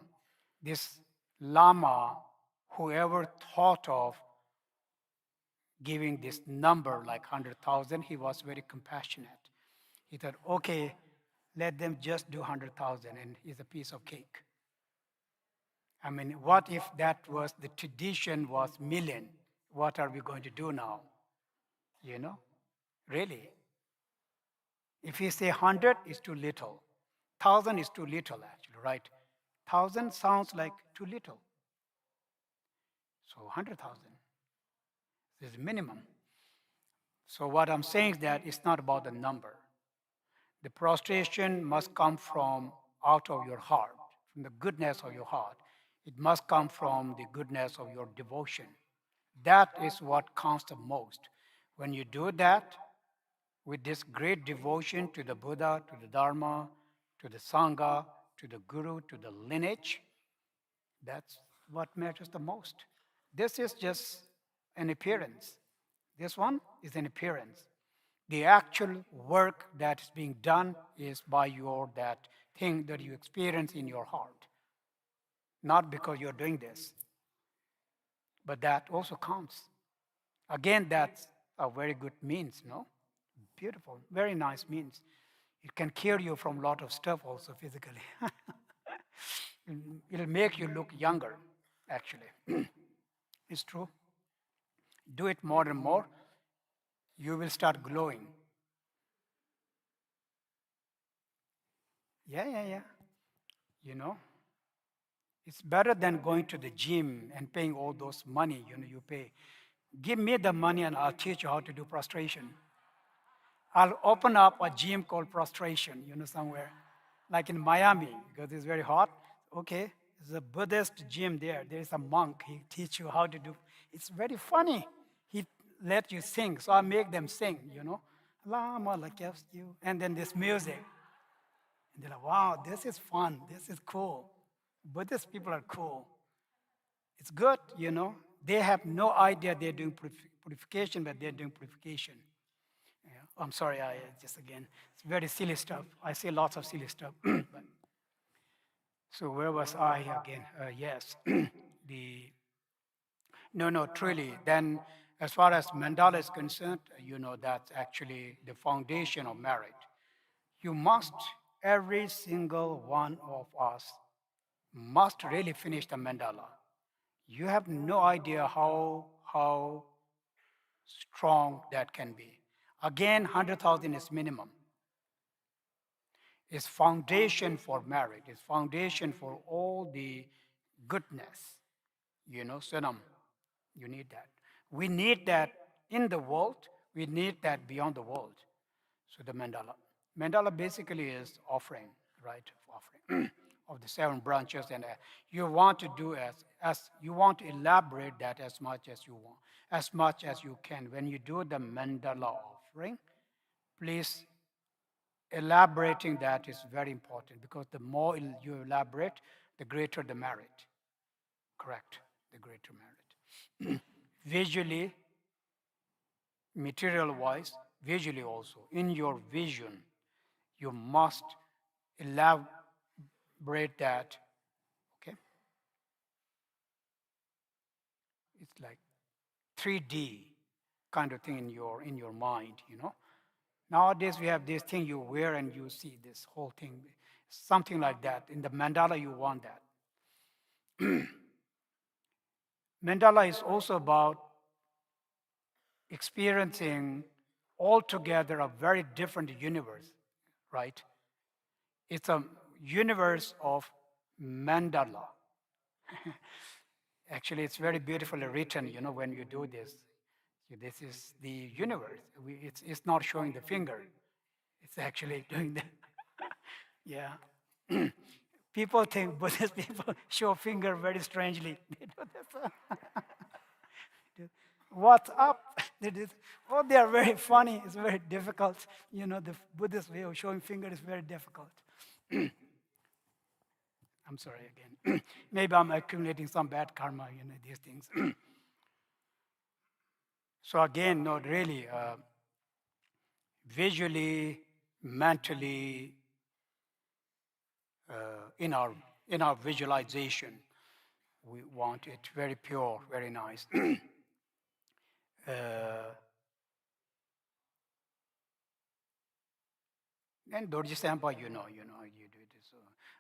This Lama, whoever thought of giving this number like 100,000, he was very compassionate. He thought, okay, let them just do 100,000 and it's a piece of cake. I mean, what if that was the tradition was million? What are we going to do now? Really. If we say 100 is too little, 1,000 is too little actually, right? 1,000 sounds like too little. So 100,000 is the minimum. So what I'm saying is that it's not about the number. The prostration must come from out of your heart, from the goodness of your heart. It must come from the goodness of your devotion. That is what counts the most. When you do that with this great devotion to the Buddha, to the Dharma, to the Sangha, to the Guru, to the lineage, that's what matters the most. This is just an appearance. This one is an appearance. The actual work that is being done is by your that thing that you experience in your heart. Not because you're doing this, but that also counts. Again, that's a very good means, no? Beautiful, very nice means. It can cure you from a lot of stuff also physically. It'll make you look younger, actually. It's true. Do it more and more, you will start glowing. Yeah. You know, it's better than going to the gym and paying all those money, you pay. Give me the money and I'll teach you how to do prostration. I'll open up a gym called Prostration, somewhere, like in Miami, because it's very hot. Okay, there's a Buddhist gym there. There's a monk. He teach you how to do. It's very funny. He let you sing, so I make them sing. Lama like you, and then this music. And they're like, wow, this is fun. This is cool. Buddhist people are cool. It's good. They have no idea they're doing purification, but they're doing purification. Yeah. I'm sorry, I just again, it's very silly stuff. I say lots of silly stuff. So where was I again? Yes, no, truly. Then, as far as mandala is concerned, that's actually the foundation of merit. You must, every single one of us, must really finish the mandala. You have no idea how strong that can be. Again, 100,000 is minimum. It's foundation for merit. It's foundation for all the goodness. Sunam, you need that. We need that in the world. We need that beyond the world. So the mandala. Mandala basically is offering, right? Offering of the 7 branches, and you want to do as you want to elaborate that as much as you want, as much as you can. When you do the mandala offering, please elaborating that is very important because the more you elaborate, the greater the merit. Correct, the greater merit. Visually, material wise, visually also, in your vision, you must elaborate that. Okay? It's like 3D kind of thing in your mind. Nowadays we have this thing you wear and you see this whole thing. Something like that. In the mandala you want that. Mandala is also about experiencing altogether a very different universe, right? It's a universe of mandala. Actually, it's very beautifully written, when you do this. This is the universe. It's not showing the finger. It's actually doing the, yeah. People think Buddhist people show finger very strangely. They do this. What's up? They are very funny. It's very difficult. The Buddhist way of showing finger is very difficult. I'm sorry again. Maybe I'm accumulating some bad karma, these things. So again, not really visually, mentally, in our visualization. We want it very pure, very nice. uh, and Dorji Sampa, you do this.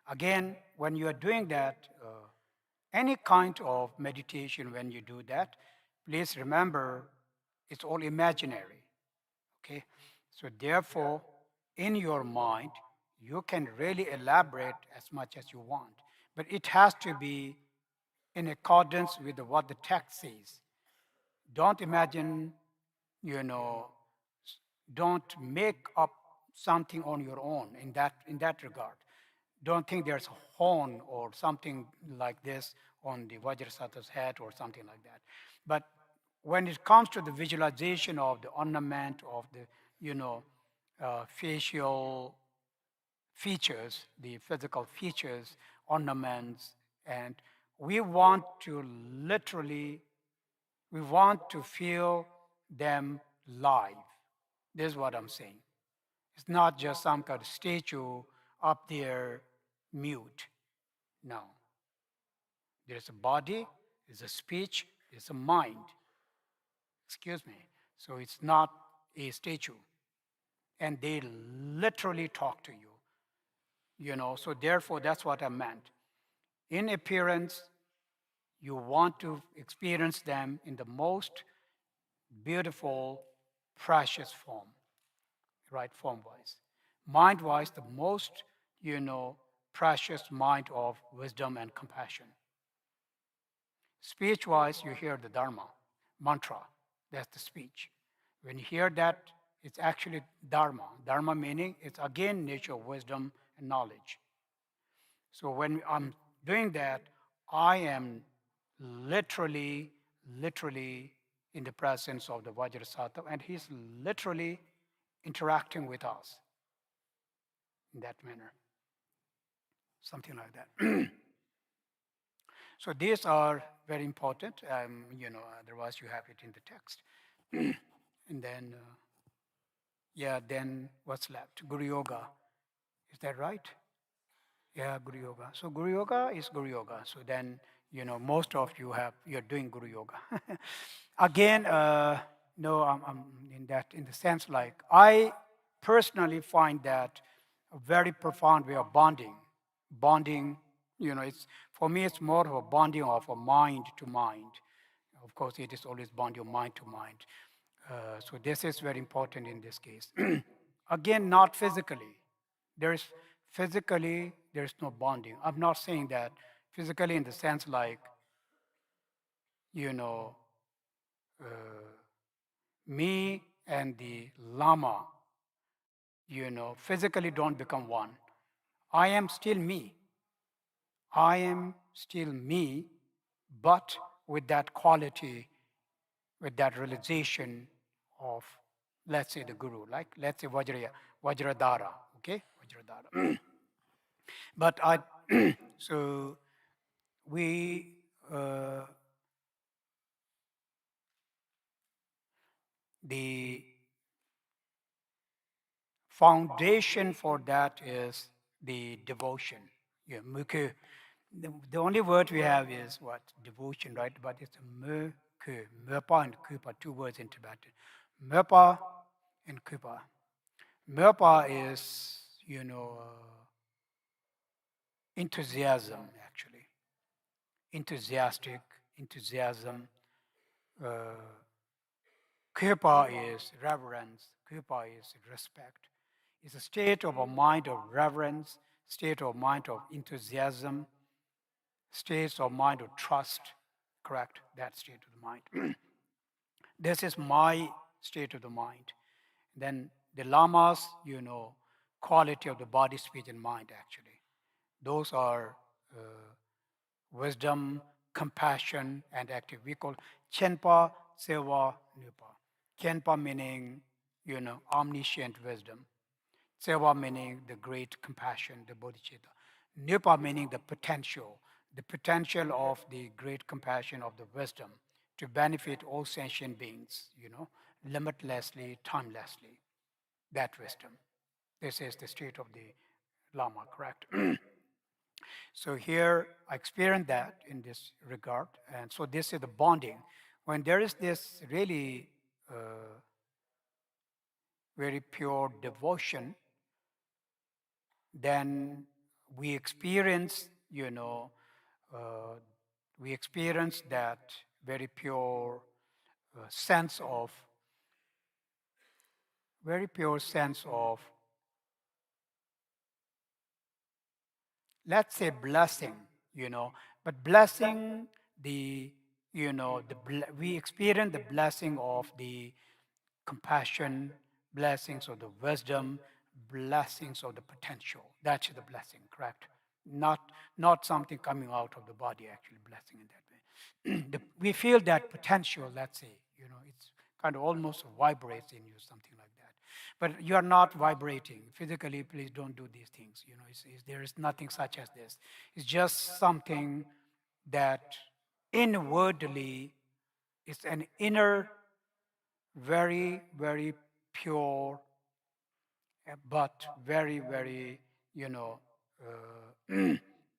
Again, when you are doing that, any kind of meditation, when you do that, please remember it's all imaginary. Okay? So, therefore, in your mind, you can really elaborate as much as you want, but it has to be in accordance with what the text says. Don't imagine, you know, don't make up something on your own in that regard. Don't think there's a horn or something like this on the Vajrasattva's head or something like that. But when it comes to the visualization of the ornament of the, facial features, the physical features, ornaments, and we want to literally, we want to feel them live. This is what I'm saying. It's not just some kind of statue up there, mute. No. There's a body, there's a speech, there's a mind. Excuse me. So it's not a statue. And they literally talk to you. So therefore, that's what I meant. In appearance, you want to experience them in the most beautiful, precious form, right? Form wise. Mind wise, the most, precious mind of wisdom and compassion. Speech wise, you hear the Dharma, mantra. That's the speech. When you hear that, it's actually Dharma. Dharma meaning it's again nature of wisdom and knowledge. So when I'm doing that, I am literally, literally in the presence of the Vajrasattva, and he's literally interacting with us in that manner. Something like that. So these are very important. Otherwise you have it in the text. And then, then what's left? Guru Yoga. Is that right? Yeah, Guru Yoga. So Guru Yoga is Guru Yoga. So then, most of you're doing Guru Yoga. Again, no, I'm in the sense like, I personally find that a very profound way of bonding. Bonding, it's, for me, it's more of a bonding of a mind to mind. Of course, it is always bond your mind to mind. So this is very important in this case. Again, not physically. There's there's no bonding. I'm not saying that physically in the sense like, you know, uh, me and the Lama, physically don't become one. I am still me. I am still me, but with that quality, with that realization of, let's say, the Guru, like, let's say, Vajradhara, okay? Vajradhara. But so we, the foundation for that is the devotion. Yeah, mukhe. The only word we have is what? Devotion, right? But it's mukhe. Mepa and kupa, two words in Tibetan. Mepa and kupa. Mepa is, enthusiasm, actually. Enthusiastic, enthusiasm. Uh, Kripa is reverence. Kripa is respect. It's a state of a mind of reverence, state of mind of enthusiasm, states of mind of trust. Correct, that state of the mind. This is my state of the mind. Then the lamas, quality of the body, speech, and mind, actually. Those are wisdom, compassion, and active. We call Khenpo, Seva, Nupa. Khenpo meaning, omniscient wisdom. Seva meaning the great compassion, the bodhicitta. Nupa meaning the potential of the great compassion of the wisdom to benefit all sentient beings, limitlessly, timelessly. That wisdom. This is the state of the Lama, correct? So here I experienced that in this regard. And so this is the bonding. When there is this really very pure devotion, then we experience, uh, we experience that very pure sense of, very pure sense of, let's say blessing, but blessing the, we experience the blessing of the compassion, blessings of the wisdom, blessings of the potential. That's the blessing, correct? Not something coming out of the body, actually, blessing in that way. We feel that potential, let's say, it's kind of almost vibrates in you, something like that. But you are not vibrating. Physically, please don't do these things. There is nothing such as this. It's just something that inwardly is an inner, very, very pure, but very, very,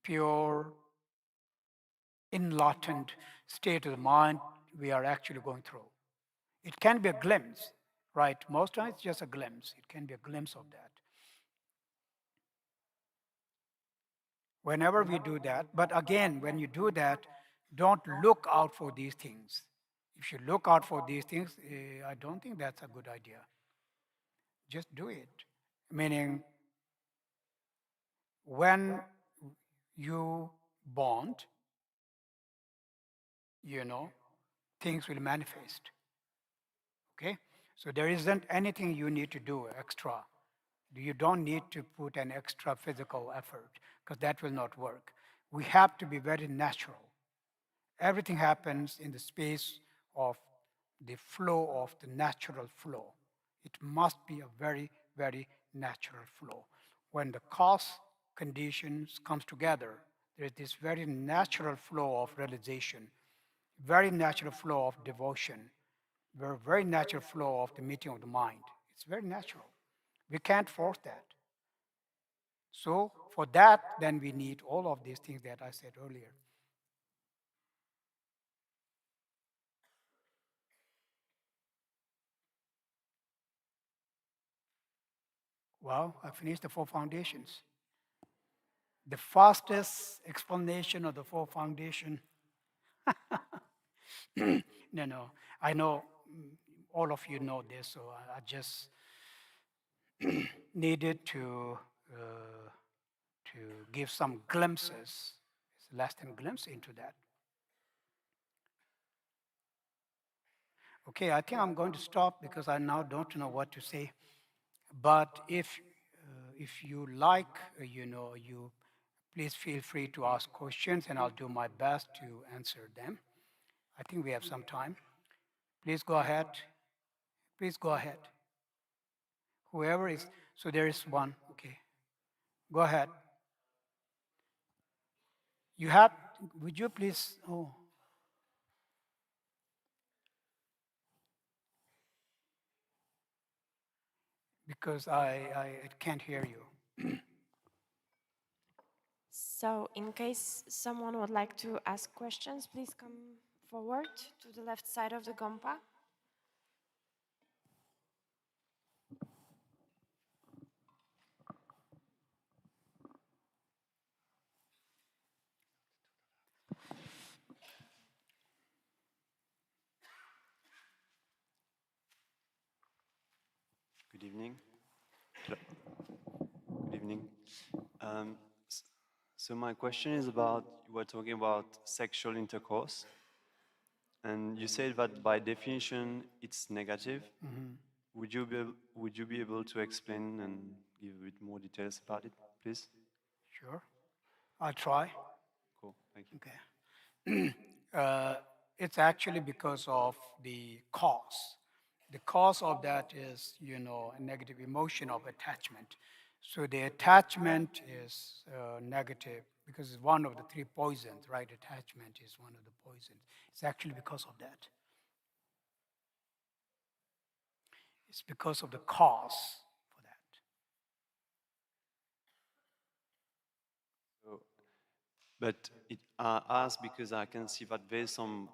pure, enlightened state of the mind we are actually going through. It can be a glimpse, right? Most times it's just a glimpse. It can be a glimpse of that. Whenever we do that, but again, when you do that, don't look out for these things. If you look out for these things, I don't think that's a good idea. Just do it. Meaning, when you bond, you know, things will manifest. Okay? So there isn't anything you need to do extra. You don't need to put an extra physical effort because that will not work. We have to be very natural. Everything happens in the space of the flow of the natural flow. It must be a very, very natural flow. When the cause conditions comes together, there is this very natural flow of realization, very natural flow of devotion, very, very natural flow of the meeting of the mind. It's very natural. We can't force that. So for that, then we need all of these things that I said earlier. Well, I finished the four foundations. The fastest explanation of the four foundation. No. I know all of you know this, so I just needed to give some glimpses, less than glimpse into that. Okay, I think I'm going to stop because I now don't know what to say. But if you like, you please feel free to ask questions, and I'll do my best to answer them. I think we have some time. Please go ahead. Please go ahead. Whoever is, so there is one. Okay, go ahead. You have. Would you please? Oh, because I can't hear you. So, in case someone would like to ask questions, please come forward to the left side of the Gompa. Good evening. Good evening. Um, so my question is about, you were talking about sexual intercourse, and you said that by definition it's negative. Mm-hmm. Would you be able to explain and give a bit more details about it, please? Sure, I'll try. Cool, thank you. Okay. It's actually because of the cause. The cause of that is, a negative emotion of attachment. So the attachment is negative because it's one of the three poisons, right? Attachment is one of the poisons. It's actually because of that. It's because of the cause for that. So But I ask because I can see that there's some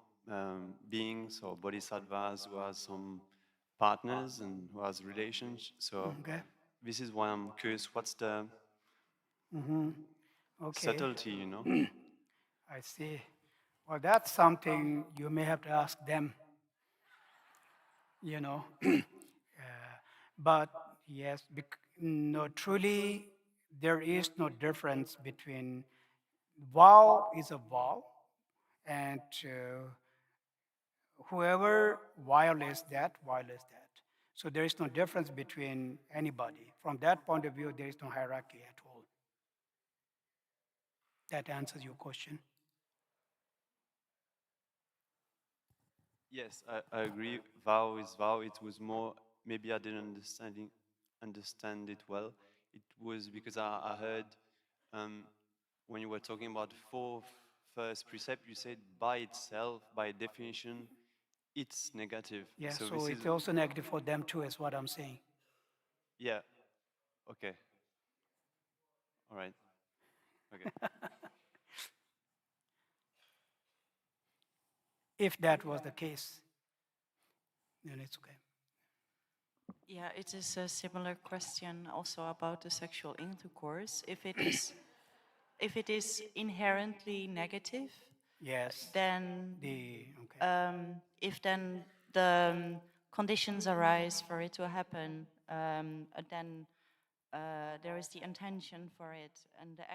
beings or bodhisattvas who have some partners and who has relations. So Okay. this is why I'm curious. What's the Okay. subtlety? You know? I see. Well, that's something you may have to ask them, you know. But yes, no, truly, there is no difference between vow is a vow, and whoever violates that, violates that. So there is no difference between anybody. From that point of view, there is no hierarchy at all. That answers your question. Yes, I agree. Vow is vow. It was more, maybe I didn't understand it well. It was because I heard um, when you were talking about the first precept, you said by itself, by definition, it's negative. Yeah, So so this is, it's also negative for them too, is what I'm saying. yeah, okay, all right, okay. If that was the case, then it's okay. Yeah, it is a similar question also about the sexual intercourse. If it is inherently negative, Yes. then Okay. if then the conditions arise for it to happen, then there is the intention for it, and the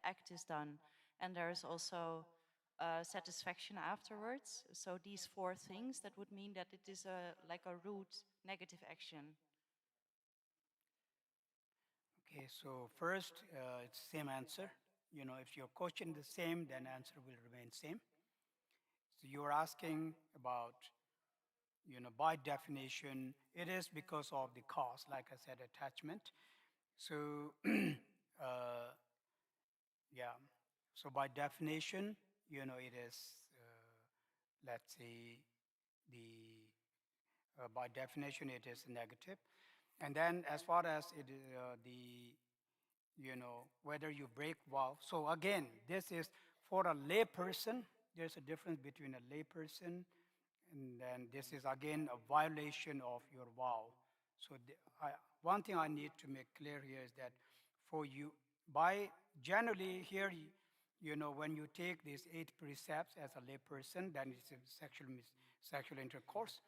act is done, and there is also satisfaction afterwards. So these four things, that would mean that it is like a root negative action. Okay, so first, it's same answer. If your question is the same, then answer will remain same. So you're asking about, by definition, it is because of the cause, like I said, attachment. So, yeah. So by definition, it is, let's say, the by definition, it is negative. And then as far as the whether you break vow. So again, this is for a lay person. There's a difference between a lay person, and then this is again a violation of your vow. So one thing I need to make clear here is that for you, by generally here, when you take these 8 precepts as a lay person, then it's a sexual intercourse,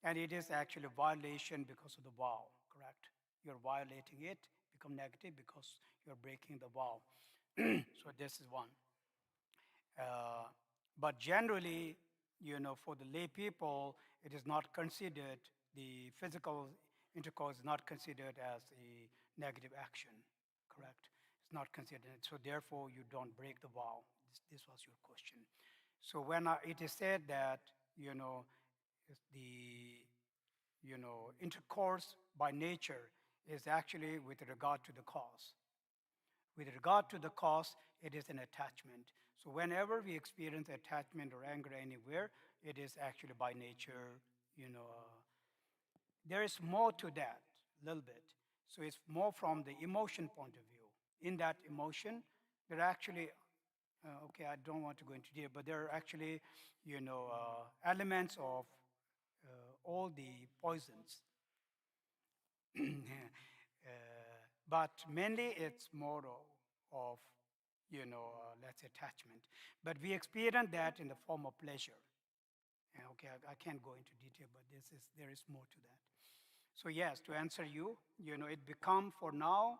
and it is actually a violation because of the vow. Correct? You're violating it, become negative because you're breaking the vow. So this is one. Uh, but generally, for the lay people, it is not considered, the physical intercourse is not considered as a negative action, correct? It's not considered. So therefore, you don't break the vow. This was your question. So when it is said that, the, intercourse by nature is actually with regard to the cause. With regard to the cause, it is an attachment. So whenever we experience attachment or anger anywhere, it is actually by nature, there is more to that, a little bit. So it's more from the emotion point of view. In that emotion, there are actually, okay, I don't want to go into detail, but there are actually, elements of all the poisons. But mainly it's more of let's say attachment. But we experience that in the form of pleasure. Okay, I can't go into detail, but there is more to that. So yes, to answer you, it become for now,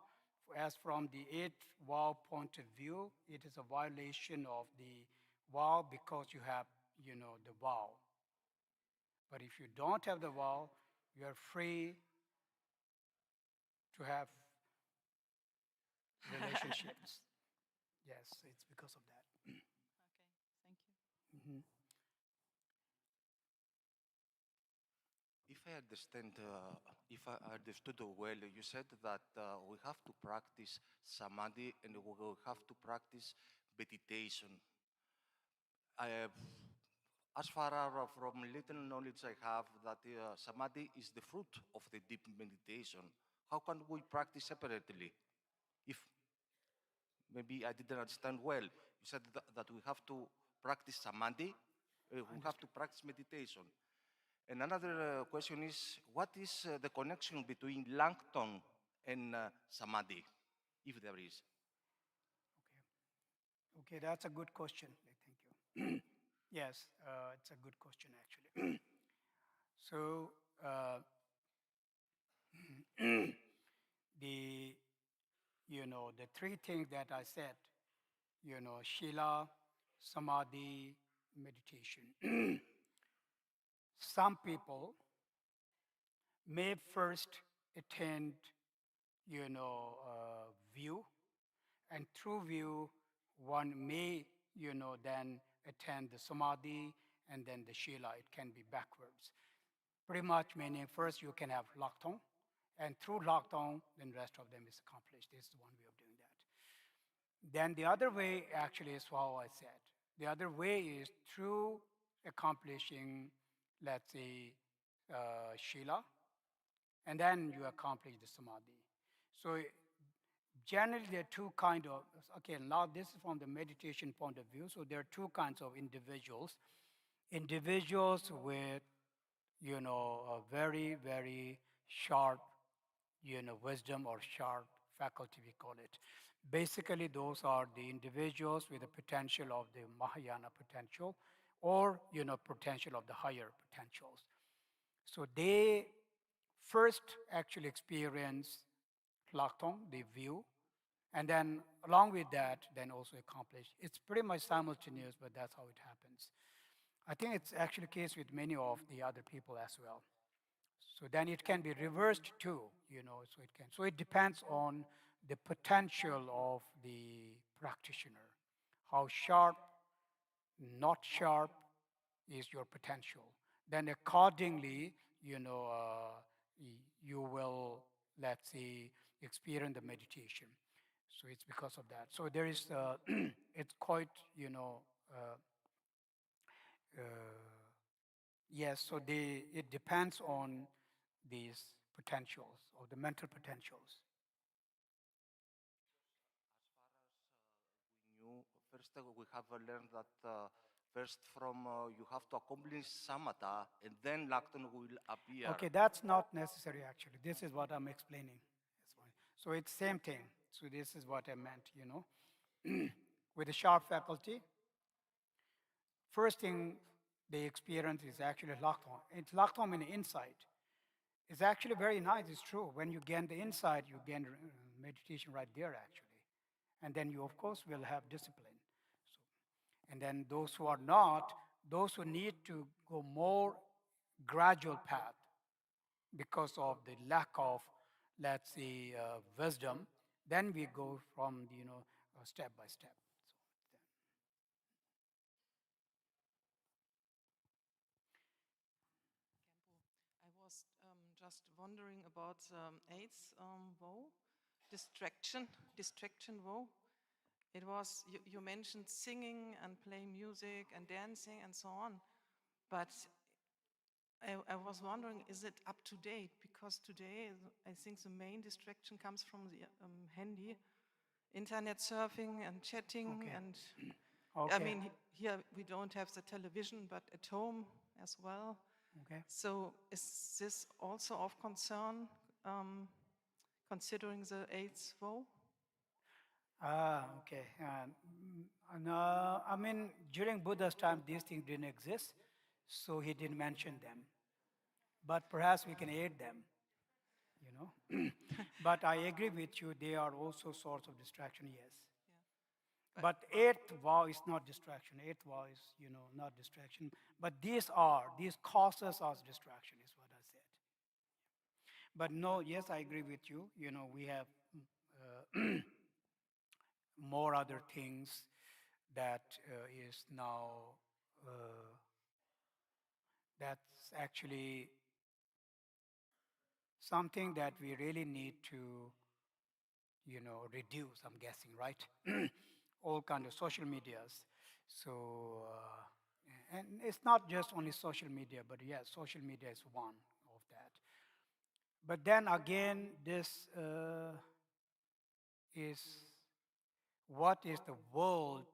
as from the 8th vow point of view, it is a violation of the vow because you have, the vow. But if you don't have the vow, you are free to have relationships. Yes, it's because of that. Okay, thank you. Mhm. If I understood well, you said that we have to practice samadhi and we will have to practice meditation. I have, as far as from little knowledge I have, that samadhi is the fruit of the deep meditation. How can we practice separately? If maybe I didn't understand well, You said that we have to practice samadhi, we have to practice meditation. And another question is, what is the connection between Langton and samadhi, if there is? Okay, that's a good question. Thank you. Yes, it's a good question actually. So the the three things that I said, Shila, Samadhi, meditation. Some people may first attend, view, and through view, one may, then attend the Samadhi and then the Shila. It can be backwards. Pretty much meaning first you can have lockdown, and through lockdown, then rest of them is accomplished. This is one way of doing that. Then the other way actually is how I said. The other way is through accomplishing, let's say, Shila, and then you accomplish the Samadhi. So generally there are two kind of, okay, now this is from the meditation point of view. So there are two kinds of individuals. Individuals with, a very, very sharp, wisdom or sharp faculty, we call it. Basically, those are the individuals with the potential of the Mahayana potential or, potential of the higher potentials. So they first actually experience Lakton, the view, and then along with that, then also accomplish. It's pretty much simultaneous, but that's how it happens. I think it's actually the case with many of the other people as well. So then it can be reversed too, so it can. So it depends on the potential of the practitioner. How sharp, not sharp is your potential. Then accordingly, you will, let's say, experience the meditation. So it's because of that. So there is, it's quite, uh, yes, so it depends on these potentials or the mental potentials. We knew first we have learned that first from you have to accomplish samatha and then Lakton will appear. Okay, that's not necessary actually. This is what I'm explaining. That's fine. So it's same thing. So this is what I meant, with the sharp faculty. First thing they experience is actually locked on. It's locked on in the inside. It's actually very nice, it's true. When you gain the insight, you gain meditation right there actually. And then you, of course, will have discipline. So, and then those who are not, those who need to go more gradual path because of the lack of, let's say, wisdom, then we go from, step by step. So, I was just wondering about AIDS vow, distraction vow. It was, you mentioned singing and playing music and dancing and so on, but I was wondering, is it up to date? Because today, I think the main distraction comes from the handy, internet surfing and chatting okay. and Okay. I mean, here we don't have the television, but at home as well. Okay. So is this also of concern, considering the AIDS vow? Ah, okay. No, I mean, during Buddha's time, these things didn't exist, so he didn't mention them. But perhaps we can aid them, But I agree with you, they are also source of distraction, yes. Yeah. But eighth vow is not distraction. Eighth vow is, not distraction. But these causes us distraction, is what I said. But no, yes, I agree with you. We have more other things that is now that's actually something that we really need to reduce, I'm guessing, right? All kind of social medias. So and it's not just only social media, but yes, social media is one of that. But then again, this is what is the world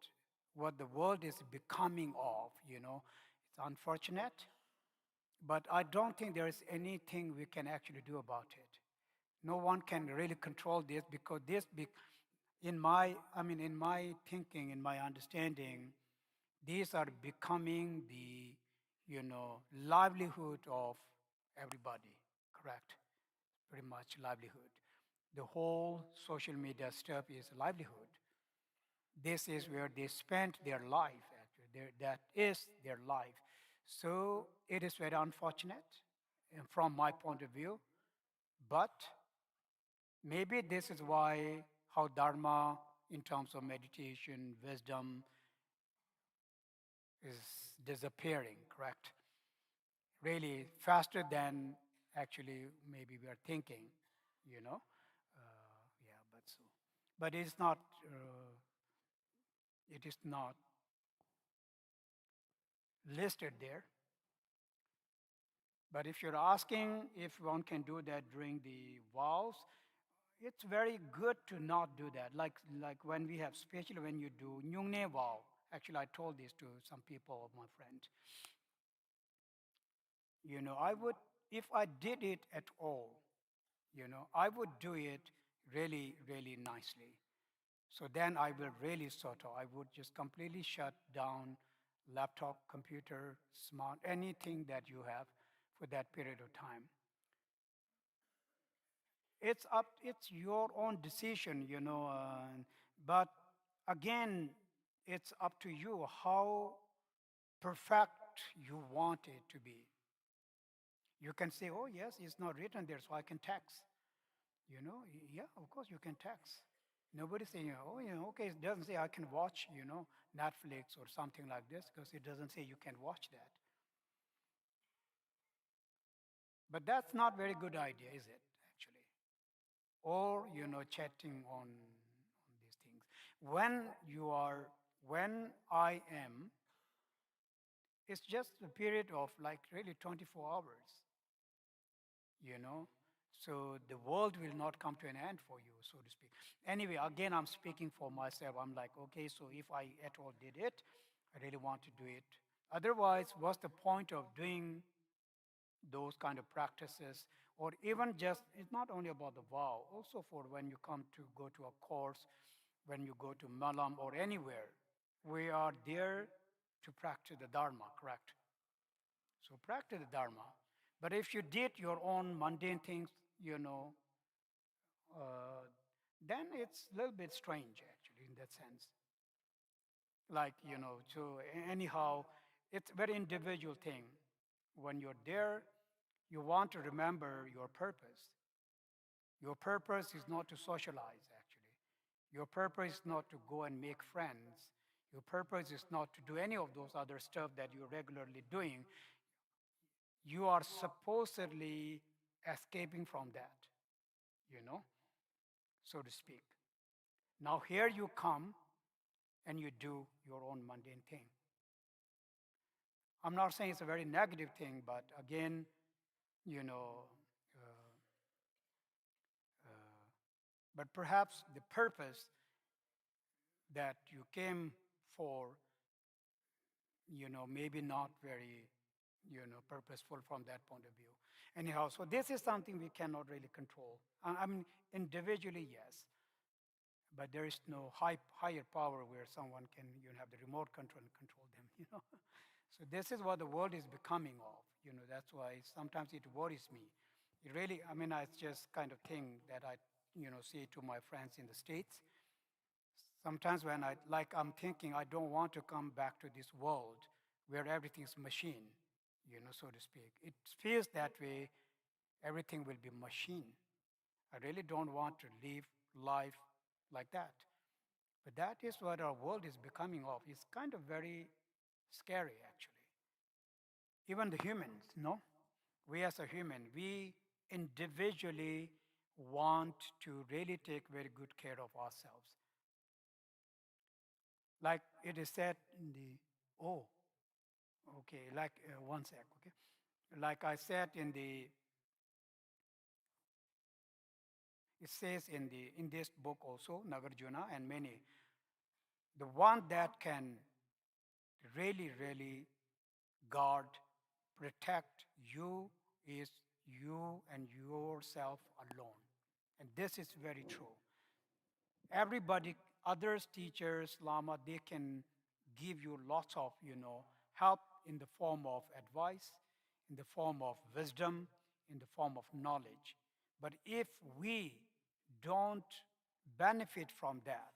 what the world is becoming of, you know. It's unfortunate, but I don't think there is anything we can actually do about it. No one can really control this because in my thinking, in my understanding, these are becoming the, you know, livelihood of everybody, correct? Pretty much livelihood. The whole social media stuff is livelihood. This is where they spent their life, actually. That is their life. So it is very unfortunate from my point of view, but maybe this is why how Dharma, in terms of meditation, wisdom, is disappearing, correct? Really faster than actually maybe we are thinking, you know. Yeah, but so, but it is not listed there. But if you're asking if one can do that during the vows, it's very good to not do that. Like when we have, especially when you do Nyungne vow. Actually, I told this to some people of my friends. You know, I would, if I did it at all, you know, I would do it really, really nicely. So then I will really sort of, I would just completely shut down laptop, computer, smart, anything that you have for that period of time. It's your own decision, you know, but again, it's up to you how perfect you want it to be. You can say, oh, yes, it's not written there, so I can tax. You know, yeah, of course you can tax. Nobody's saying, oh, you know, okay, it doesn't say I can watch, you know, Netflix or something like this because it doesn't say you can watch that. But that's not very good idea, is it, actually? Or, you know, chatting on these things. When I am, it's just a period of like really 24 hours, you know. So the world will not come to an end for you, so to speak. Anyway, again, I'm speaking for myself. I'm like, okay, so if I at all did it, I really want to do it. Otherwise, what's the point of doing those kind of practices? Or even just, it's not only about the vow, also for when you come to go to a course, when you go to Malam or anywhere, we are there to practice the Dharma, correct? So practice the Dharma. But if you did your own mundane things, you know, uh, then it's a little bit strange, actually, in that sense. Like, you know, so anyhow, it's a very individual thing. When you're there, you want to remember your purpose. Your purpose is not to socialize, actually. Your purpose is not to go and make friends. Your purpose is not to do any of those other stuff that you're regularly doing. You are supposedly escaping from that, you know, so to speak. Now, here you come and you do your own mundane thing. I'm not saying it's a very negative thing, but again, you know, uh, uh, but perhaps the purpose that you came for, you know, maybe not very, you know, purposeful from that point of view. Anyhow, so this is something we cannot really control. I mean, individually, yes, but there is no higher power where someone can, you know, have the remote control and control them, you know. So this is what the world is becoming of, you know. That's why sometimes it worries me. It really, I mean, it's just kind of thing that I, you know, say to my friends in the States. Sometimes when I'm thinking, I don't want to come back to this world where everything is machine, you know, so to speak. It feels that way, everything will be machine. I really don't want to live life like that. But that is what our world is becoming of. It's kind of very scary, actually. Even the humans, no? We as a human, we individually want to really take very good care of ourselves. Like it is said in the, oh, okay, like one sec, okay? Like I said in the, it says in this book also, Nagarjuna and many, the one that can really, really guard, protect you is you and yourself alone. And this is very true. Everybody, others, teachers, lama, they can give you lots of, help in the form of advice, in the form of wisdom, in the form of knowledge. But if we don't benefit from that,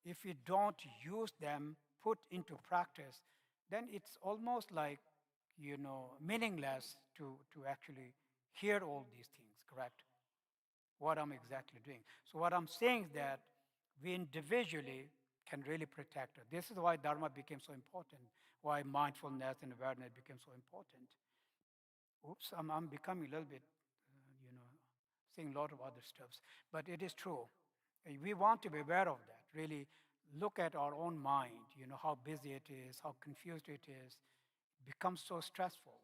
if we don't use them, put into practice, then it's almost like, meaningless to actually hear all these things, correct? What I'm exactly doing. So what I'm saying is that we individually can really protect it. This is why Dharma became so important, why mindfulness and awareness became so important. Oops, I'm becoming a little bit, saying a lot of other stuffs, but it is true. We want to be aware of that, really look at our own mind, how busy it is, how confused it is. It becomes so stressful,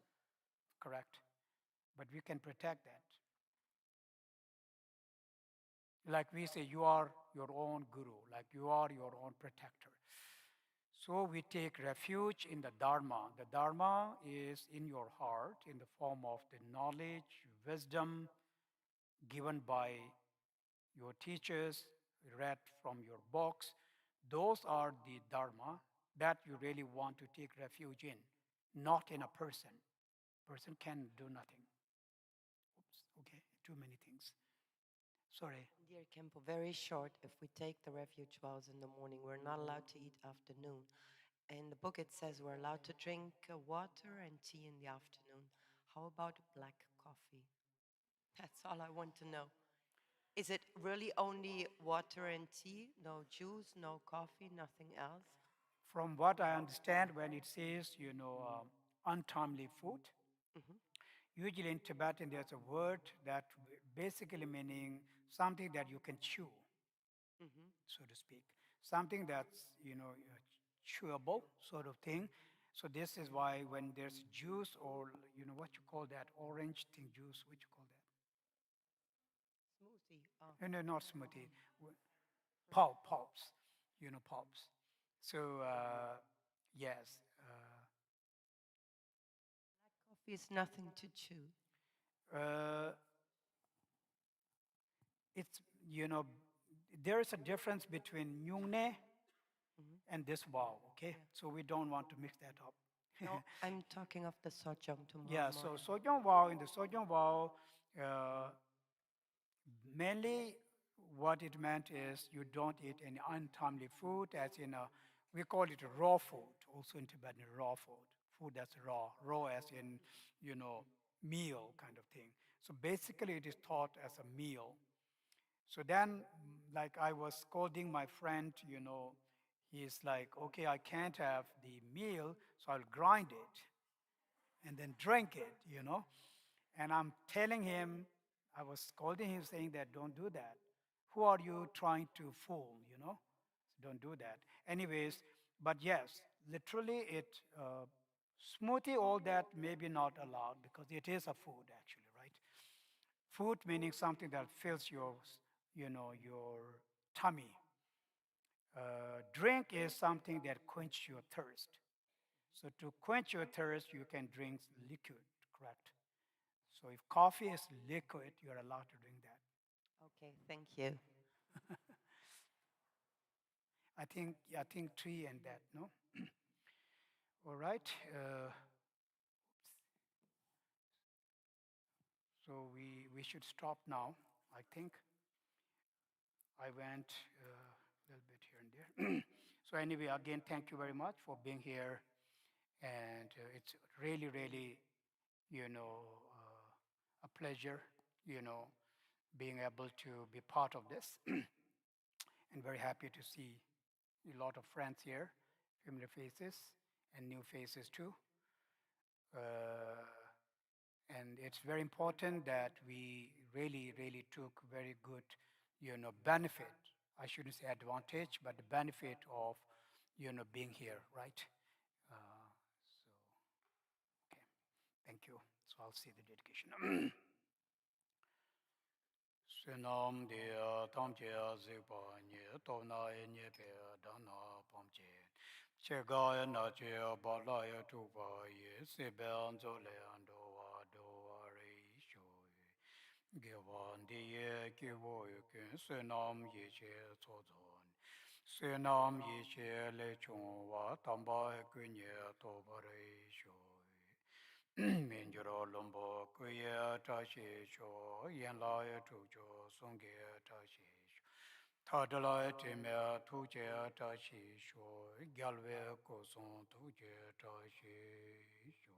correct? But we can protect that. Like we say, you are your own guru, like you are your own protector. So we take refuge in the Dharma. The Dharma is in your heart in the form of the knowledge, wisdom given by your teachers, read from your books. Those are the Dharma that you really want to take refuge in, not in a person. Person can do nothing. Oops, okay, too many things. Sorry. Dear Khenpo, very short. If we take the refuge vows in the morning, we're not allowed to eat afternoon. In the book, it says we're allowed to drink water and tea in the afternoon. How about black coffee? That's all I want to know. Is it really only water and tea? No juice, no coffee, nothing else? From what I understand, when it says, untimely food, Hmm. usually in Tibetan there's a word that basically meaning something that you can chew, Hmm. so to speak, something that's chewable sort of thing. So this is why when there's juice or what you call that orange thing juice, what you call that? Smoothie. Oh. No, no, not smoothie. Pulps, pulps. So yes, Coffee is nothing to chew. uh, it's there is a difference between nyungne Hmm. and this vow. Okay, Yeah. so we don't want to mix that up. No, I'm talking of the sojong tomorrow Yeah, so morning. Sojong vow, in the Sojong vow, uh, mainly what it meant is you don't eat any untimely food, as in we call it raw food, also in Tibetan, raw food, food that's raw as in, meal kind of thing. So basically it is taught as a meal. So then, like I was scolding my friend, he's like, okay, I can't have the meal, so I'll grind it and then drink it, And I'm telling him, I was scolding him, saying that don't do that. Who are you trying to fool, Don't do that. Anyways, but yes, literally smoothie, all that maybe not allowed because it is a food actually, right? Food meaning something that fills your tummy. Drink is something that quench your thirst. So to quench your thirst, you can drink liquid, correct? So if coffee is liquid, you're allowed to drink that. Okay, thank you. I think three and that, no? All right. So we should stop now. I think I went a little bit here and there. So anyway, again, thank you very much for being here, and it's really, really, a pleasure, being able to be part of this, and very happy to see a lot of friends here, familiar faces and new faces too. Uh, and it's very important that we really, really took very good, benefit. I shouldn't say advantage, but the benefit of, being here, right? So, okay, thank you. So I'll see the dedication. Sunam dia tam che zipa nye to na e nye pe dana pam che. Che ga ya na che ba la ya tu pa ye se be an zo le an do wa re sho ye. Ge wan di ye ki wo ye ke sunam ye che so zon. Sunam ye che le chung wa tam ba e ku nye to ba re sho ye. Minjiro lombo kuya tashi sho yen la ya tu jo songge tashi sho tadala timya tu je tashi sho gyalwe ko song tu je tashi sho